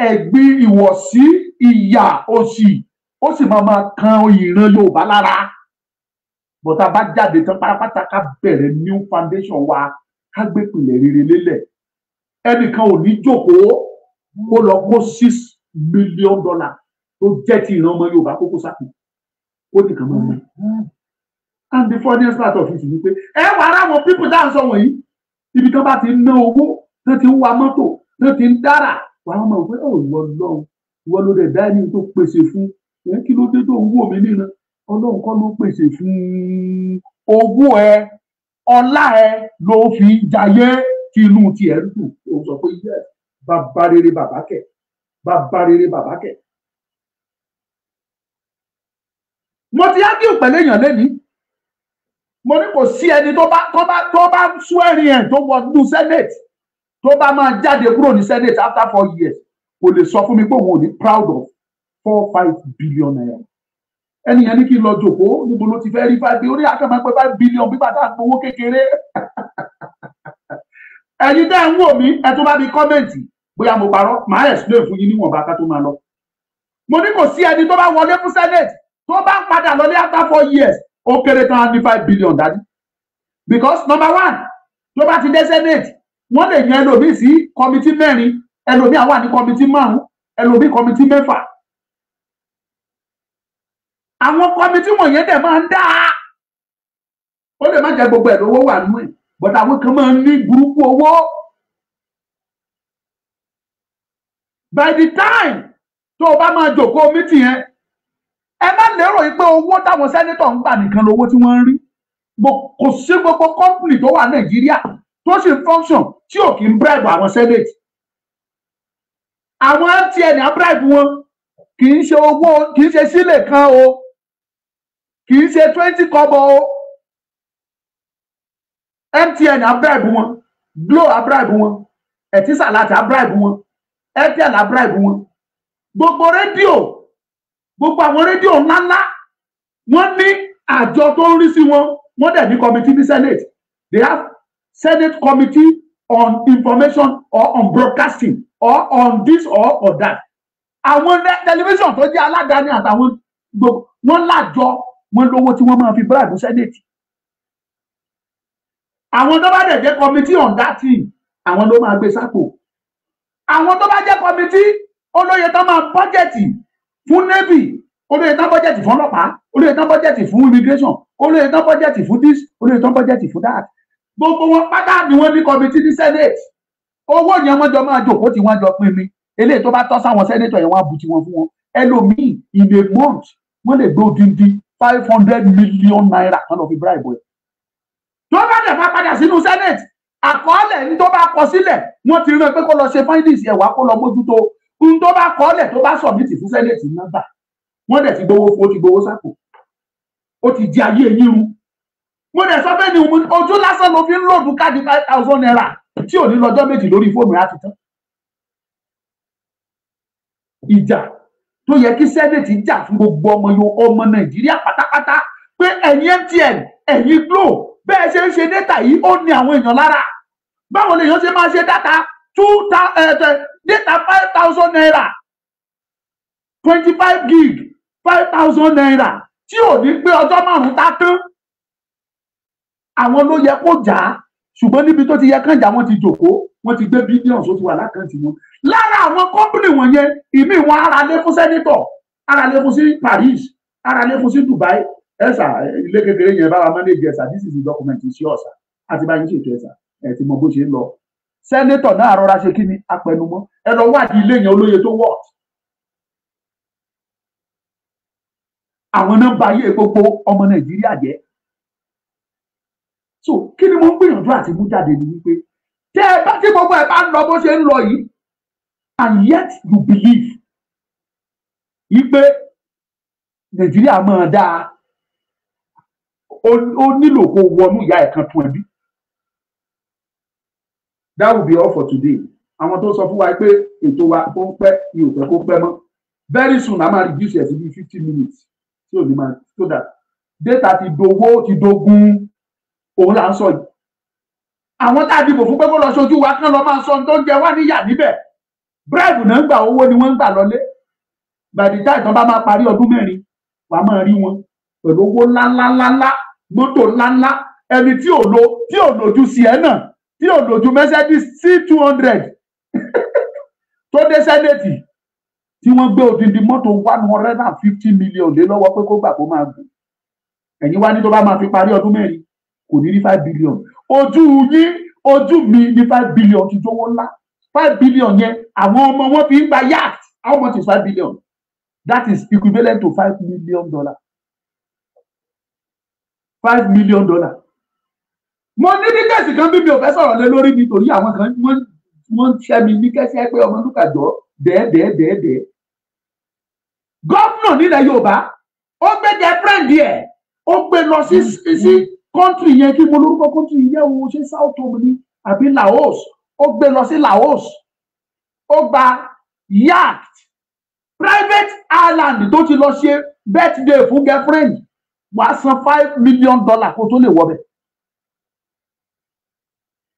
ẹ̀gbin ìwọ̀sí ìyà òṣì ó sì máa kan ìran Yorùbá lára. Bọ̀tá bá jáde tán pátápátá ká bẹ̀rẹ̀ new foundation wa ká gbé ìpìlẹ̀ rere lélẹ̀. Ẹnìkan ò ní jókòó kó lọ kó $6 million tó jẹ́ ti ìran ọmọ Yorùbá kókó sápò. Ó ní kàn máa mú. And the funniest part of it ni pé ẹ wà ara àwọn people dáhùn sọ wọ̀nyí. Ibi tí wọ́n bá ti ná owó, tí wọ́n ti ń wa mọ́tò, tí wọ́n ti ń dára, wà á mọ̀ pé ìwọ ló dẹ̀ dá ẹni tó pèsè fún. Kí ló dé tó ń wò mí nínú? Ọlọ́run kọ́ ló pèsè fún owó ẹ, ọlá ẹ ló fi jayé tí inú tiẹ̀ ń dùn. Ó sọ pé yẹ bàbá rere bàbá kẹ̀, bàbá rere bàbá kẹ̀. Mo ti ágìrì pẹ̀lú èèyàn lẹ́nìí. Mo ní kò sí ẹni tó bá swearing ẹ̀ tó wọnú Senate tó bá máa jáde kúrò ní Senate after 4 years kò lè sọ fún mi pé òun ò ní proud of 4-5 billion naira. Ẹni yẹn ní kí n lọ jókòó níbo ló ti fẹ́ rí 5 billion orí akẹ́mọ̀ pé 5 billion bí bàtà gbowó kékeré. Ẹ̀yin tẹ́ ń wò mí ẹ tó bá mi kọ́mẹ̀ntì bóyá mo parọ́ màá explain fún yín níwọ̀nba ká tó máa lọ. Mo ní kò sí ẹni tó bá wọlé fún Senate tó bá ń padà lọlé after 4 years ó kéré tán ní 5 billion dájú. Because number one tó bá ti dé Senate wọ́n lè yan ẹlòmíì sí kọmitì 4, ẹlòmíì àwọn ní kọmitì 5, ẹlòmíì kọmitì 6. Àwọn kọmitì wọ̀nyẹn dẹ̀ máa ń dá. Ó lè má jẹ́ gbogbo ẹ̀ lówó wà nínú ẹ̀ but àwọn kan máa ń ní burúkú owó. By the time tó o bá máa jókòó mítì yẹn ẹ má lérò pé owó táwọn sẹ́nétọ̀ ń gbà nìkan lówó tí wọ́n ń rí. Kò sí gbogbo company tó wà Nàìjíríà tó sì function tí ò kì í bribe àwọn senate. Àwọn MTN á bribe wọn kì í ṣe owó, kì í ṣe sílẹ̀ kan o, kì í ṣe 20 kọ́bọ̀ o. MTN á bribe wọn, Glo á bribe wọn, Etisalat á bribe wọn, Airtel á bribe wọn. Gbogbo rédíò, gbogbo àwọn rédíò ńláńlá wọ́n ní àjọ tó ń rí sí wọn, wọ́n dẹ̀ ní committee ní Senate. They have Senate Committee on Information or on Broadcasting or on this or that. Àwọn television tó jẹ́ aládàáni àtàwọn wọ́n lájọ wọ́n lówó tí wọ́n máa fi bribe Senate. Àwọn tó bá dẹ̀ jẹ́ committee on that thing àwọn ló máa gbé sápò. Àwọn tó bá jẹ́ committee olóye tán máa bọ́jẹ̀tì fún Navy, olóye tán bọ́jẹ̀tì fún ọlọ́pàá, olóye tán bọ́jẹ̀tì fún immigration, olóye tán bọ́jẹ̀tì fún this, olóye tán bọ́jẹ̀tì fún that. Gbogbo wọn pátá ni wọ́n ní committee ní Senate. Owó yẹn wọ́n jọ máa jókòó tí wọ́n jọ pín ni. Eléyìí tó bá tọ́ sáwọn senator yẹn wọ́n á bu tí wọ́n fún wọn. Ẹlòmíì in a month wọ́n lè gbé odindi 500 million naira kan lọ fi bribe ẹ̀. Tó bá dẹ̀ bá padà sínú Senate àkọọ́lẹ̀ ní tó bá kọ sílẹ̀ wọ́n ti rán pé kó lọ ṣe findings ẹ̀ wá kó lọ mójútó. Ohun tó bá kọọ́lẹ̀ tó bá submit fún Senate nọ́mbà wọ́n dẹ̀ ti gbowó fún ó ti gbowó sápò. Ó ti di ayé yín rú. Mo dẹ̀ sọ pé ní ojú lásán ló fi ń lòdù káàdì 5,000 naira tí ò ní lọ́jọ́ méjì lórí fóònù rẹ̀ àti tán. Ìjà tó yẹ kí Senate jà fún gbogbo ọmọ Nàìjíríà pátápátá pé ẹ̀yin MTN ẹ̀yin Glo bẹ́ẹ̀ ṣe ń ṣe data yìí ó ní àwọn èèyàn lára. Báwo lè yàn ṣe máa ṣe data data 5,000 naira 25 gig 5,000 naira tí ò ní pé ọjọ́ 5 tá tán. Àwọn ló yẹ kó jà á ṣùgbọ́n níbi tó ti yẹ kán jà wọ́n ti jókòó wọ́n ti gbé billions tó ti wà lákàntì wọn. Lára àwọn company wọ̀nyẹn ìmí wọn ara lé fún senator, ara lé fún sí Paris, ara lé fún sí Dubai. Ẹ̀sà ilé kékeré yẹn bá wa manage ẹ̀sà this is the document is yours àti bá yín ṣètò ẹ̀sà ẹ̀ ti mọ bó ṣe ń lọ. Senator náà rọra ṣe kí ni apẹnumọ́ ẹ lọ wádìí ilé yẹn olóye tó wọ̀. Àwọn náà bá yé gbogbo ọmọ Nàìjíríà jẹ́. So kí ni mo ń gbìyànjú àti mú jáde ní wípé tí gbogbo ẹ̀ bá ń lọ bó ṣe ń lọ yìí and yet you believe wípé Nàìjíríà máa dáa ó nílò kó wọnú ìyá ẹ̀ kan tún ẹbí. That will be all for today. Àwọn tó sọ fún wa pé ètò wa ó ń pẹ́ ní òfẹ́ kó pẹ́ mọ́. Very soon a máa reduce ẹ̀ sí bí 50 minutes tí ò ní máa so that data ti dowó ti dogun òun là ń sọ yìí. Àwọn tá a dìbò fún pé kó lọ ṣojú wa kán lọ máa sọ ohun tó ń jẹ wá níyà níbẹ̀. Bribe náà ń gbà, owó ni wọ́n ń gbà lọlé. By the time tán bá máa parí ọdún mẹ́rin wàá máa rí wọn pẹ̀lú owó ńláńláńlá, mọ́tò ńláńlá, ẹni tí ò lò ju Sienna, tí ò lò ju Mercedes C200 tó dé sẹ́nẹ̀tì tí wọ́n gbé odindi mọ́tò 150 million lé lọ́wọ́ pé kó gbà kó máa gùn. Ẹ̀yin wá ní tó bá máa fi parí ọdún mẹ́rin kò ní rí 5 billion. Ojú mi ní 5 billion ti jówó ńlá. 5 billion yẹn àwọn ọmọ wọn fi ń gba yacht. How much is 5 billion? That is equivalent to $5 million. $5 million. Mo ní ní kẹ́sì kan bí mi ò fẹ́ sọ̀rọ̀ lé lórí nítorí àwọn kan wọ́n ṣẹ́ mi ní kẹ́sì pé ọmọ lúkàjọ́ dẹ́ẹ̀dẹ́ẹ̀dẹ́ẹ̀dẹ́. Gọ́fúnà nílẹ̀ Yorùbá ó gbé jẹ friend ẹ̀ ó gbé lọ sí country yẹn kí mo lórúkọ country yẹn wo ṣe South Tome ní àbí Laos. Ó gbé lọ sí Laos ó gba yacht private island tó ti lọ ṣe birthday fún girlfriend wàá san $5 million kó tó lè wọbẹ̀.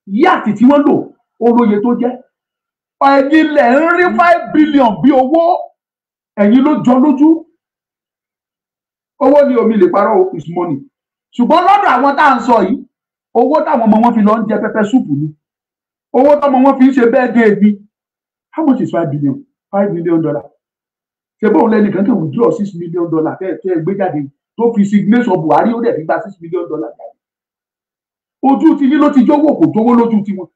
Yacht tí wọ́n lò olóye tó jẹ́ ẹ̀yin lẹ̀ ń rí 5 billion bí owó ẹ̀yin ló jọ lójú. Owó ni omi lè parọ́ is money. Ṣùgbọ́n lọ́dọ̀ àwọn tá à ń sọ yìí owó táwọn ọmọ wọn fi lọ ń jẹ pẹpẹ súpù ni owó táwọn wọn fi ń ṣe birthday bí. How much is 5 billion? $5 million. Ṣé bóun lẹ́nìkan kí withdraw $6 million tẹ́ gbé jáde tó fi signature Buhari ó dẹ̀ fi gba $6 million jáde. Ojú ti yín ló ti jówó kò jówó lójú tiwọn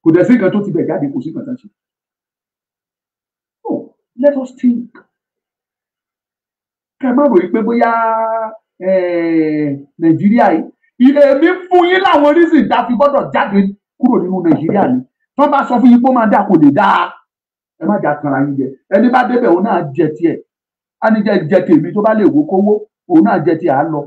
kò dẹ̀ sí nǹkan tó ti bẹ̀ jáde kò sí nǹkan tó ń ṣe. Oh, let us think. Kẹ́ má ròyìn pé bóyá Nàìjíríà yìí èmi fún yín láwọn reason tá a fi gbọ́dọ̀ jáde kúrò nínú Nàìjíríà ni. Tó bá sọ fún yín pé ó máa dà kò lè dáa ẹ má jà kanra yín jẹ. Ẹni bá débẹ̀ òun náà jẹ tiẹ̀ á ní jẹ tèmi tó bá lè wó kówó òun náà jẹ tiẹ̀ á lọ.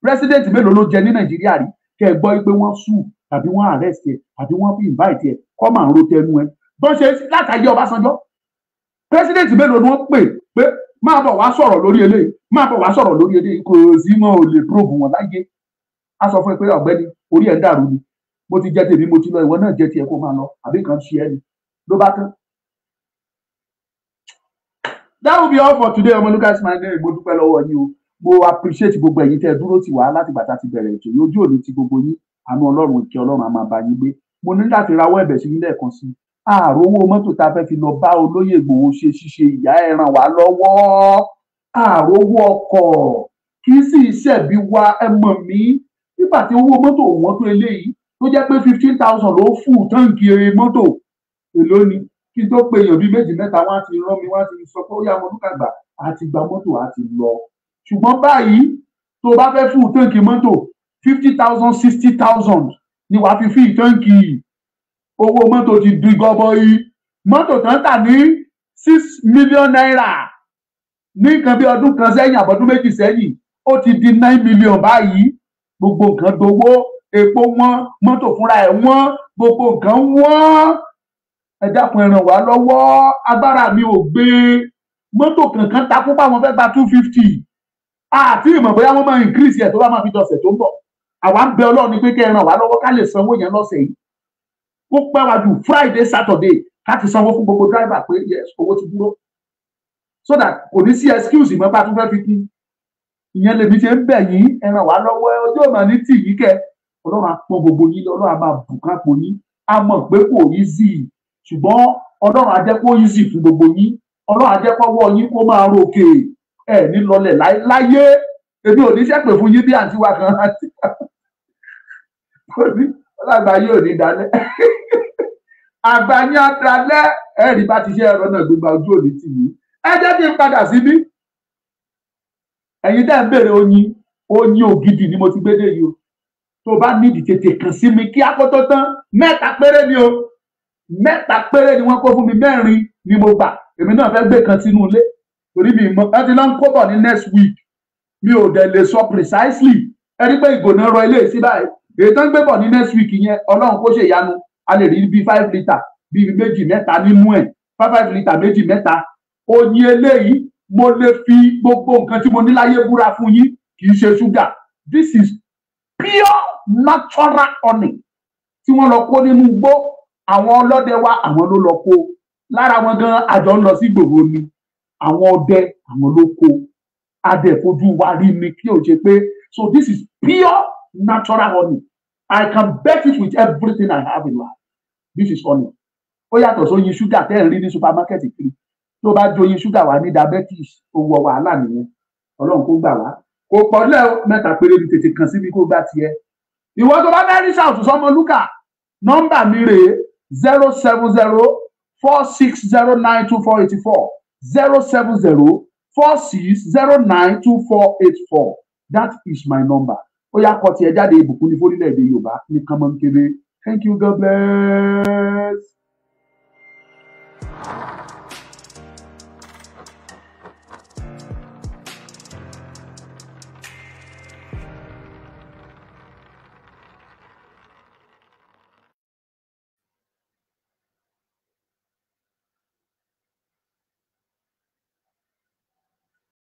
President mélòó ló jẹ ní Nàìjíríà rí kẹ́ ẹ gbọ́ pé wọ́n sùn tàbí wọ́n arrest ẹ tàbí wọ́n fi invite ẹ kọ́ máa ń ro tẹnu ẹ bọ́n ṣe látàyè Ọbásanjọ́. President mélòó ni wọ́n pé máa bọ̀ wá sọ̀rọ̀ lórí eléyìí máa bọ̀ wá sọ̀rọ̀ lórí eléyìí kò sí mọ́ ò lè probe wọn láyé. A sọ fún ẹ pé ọ̀gbẹ́ni orí ẹ̀ ń dàrú ni mo ti jẹ tèmi mo ti lọ ìwọ náà jẹ tiẹ̀ kó máa lọ àbí kan ṣe ẹ ni ló bá tán. That will be all for today. Ọmọlúkà is my name. Mo dúpẹ́ lọ́wọ́ yín o. Mo appreciate gbogbo ẹ̀yin tẹ́ dúró tì wá láti bàtà ti bẹ̀rẹ̀ ètò yìí. Ojú òní ti gbogbo yín. Àánú Ọlọ́run ìkẹ́ Ọlọ́run á máa bá yín gbé. Mo ní láti rawọ́ ẹ̀bẹ̀ sí yín lẹ́ẹ̀kan sí. Àròwó mọ́tò tá a fẹ́ fi lọ bá olóyè Ìgbòho ṣe ṣíṣe ìyá ẹ ràn wá lọ́wọ́. Àròwó ọkọ̀ kì í sì ṣẹ̀bi wa ẹ mọ̀ mí. Nígbà tí owó mọ́tò wọ́n tó eléyìí tó jẹ́ pé 15,000 ló fún táǹkì mọ́tò èló ni. Kí n tó pe èèyàn bíi méjì mẹ́ta wọ́n á ti rán mi wọ́n á ti sọ pé ó yá Ọmọlúkà gbà àti gba mọ́tò àti lọ. Ṣùgbọ́n báyìí tó bá fẹ́ fún táǹkì mọ́tò 50,000 60,000 ni wàá fi fi táǹkì owó mọ́tò ti di gọbọi. Mọ́tò tán tà ní 6 million naira ní nǹkan bí ọdún kan sẹ́yìn àbọ̀dún méjì sẹ́yìn ó ti di 9 million báyìí. Gbogbo nǹkan dowó epo wọ́n mọ́tò fúnra ẹ̀ wọ́n gbogbo nǹkan wọ́n. Ẹ dákun ẹ ràn wá lọ́wọ́ agbára mi ò gbé mọ́tò kankan takú báwọn fẹ́ gba 250 àti ìmọ̀ bóyá wọ́n máa increase ẹ̀ tó bá máa fi dọ̀sẹ̀ tó ń bọ̀. Àwa ń bẹ Ọlọ́run ní pé kẹ́ ẹ ràn wá lọ́wọ́ ká lè sanwó yẹn lọ́sẹ̀ yìí kó pẹ́ wá ju Friday Saturday ká ti sanwó fún gbogbo driver pé yes owó ti dúró so that kò ní sí excuse mọ́ bá tún fẹ́ fi kí ìyẹn lèmi ṣe ń bẹ̀ yín ẹ ràn wá lọ́wọ́ ọjọ́ ìmọ̀ ní tì yí kẹ́ Ọlọ́run á pọ́n gbogbo yín Ọlọ́run á máa bùkún àpò yín á mọ̀ pé kò easy ṣùgbọ́n Ọlọ́run á jẹ́ kó easy fún gbogbo yín Ọlọ́run á jẹ́ kó wọ́ yín kó máa ròkè ẹ̀ ní lọlẹ̀ láyé èmi ò ní ṣépè fún yín bí àǹtí wa kan àti ọlọ́gbà yóò ní dalẹ̀ àgbáyé dalẹ̀ ẹ̀rí bá ti ṣe ẹ̀rọ náà gbogbo ojú òní tì yín ẹ jẹ́ kí n padà síbí ẹ̀yin tẹ́ ń béèrè oyin ògidì ni mo ti gbé dé yìí o tó bá nídìí tètè kàn sí mi kí akótó tán 3 péré ni o 3 péré ni wọ́n kó fún mi 4 ni mo gbà èmi náà fẹ́ gbé kan sínú ilé torí mi mọ ẹ ti lọ ń kó bọ̀ ní next week mi ò dẹ̀ lè sọ precisely ẹ rí pé ìgò náà rọ ilé sí báyìí èyí tó ń gbé bọ̀ ní next week yẹn ọlọ́run kó ṣe ìyanu a lè rí bíi 5 litre bíi méjì mẹ́ta nínú ẹ̀ 5 litre méjì mẹ́ta oyin eléyìí mo lè fi gbogbo nǹkan tí mo ní láyé búra fún yín kì í ṣe ṣúgà this is pure natural honey tí wọ́n lọ kó nínú igbó àwọn ọlọ́dẹ wa àwọn ló lọ kó lára wọn gan àjọ ń lọ sí gbòòrò ni àwọn ọdẹ àwọn ló kó adẹ̀fojú wa rí ni kí o ṣe pé so this is pure natural honey I can bet it with everything I have in life this is honey ó yàtọ̀ sóyin ṣúgà tẹ́ ẹ̀ ń rí ní supermarket kiri tó bá jóyin ṣúgà wà ní diabetes ó wọ wàhálà nìyẹn ọlọ́run kó gbà wá kò pọ̀ lẹ́ mẹ́ta péré ní tètè kàn síbi kó gbà tiẹ̀ ìwọ tó bá fẹ́ rí ṣàtúnṣe Sọmọlúkà nọ́mbà mi rèé 07046092484 07046092484 that is my number ó yá kọ tiẹ̀ jáde ìbùkún ní fórílẹ̀-èdè Yorùbá ní kánmọ́nkéré thank you God bless.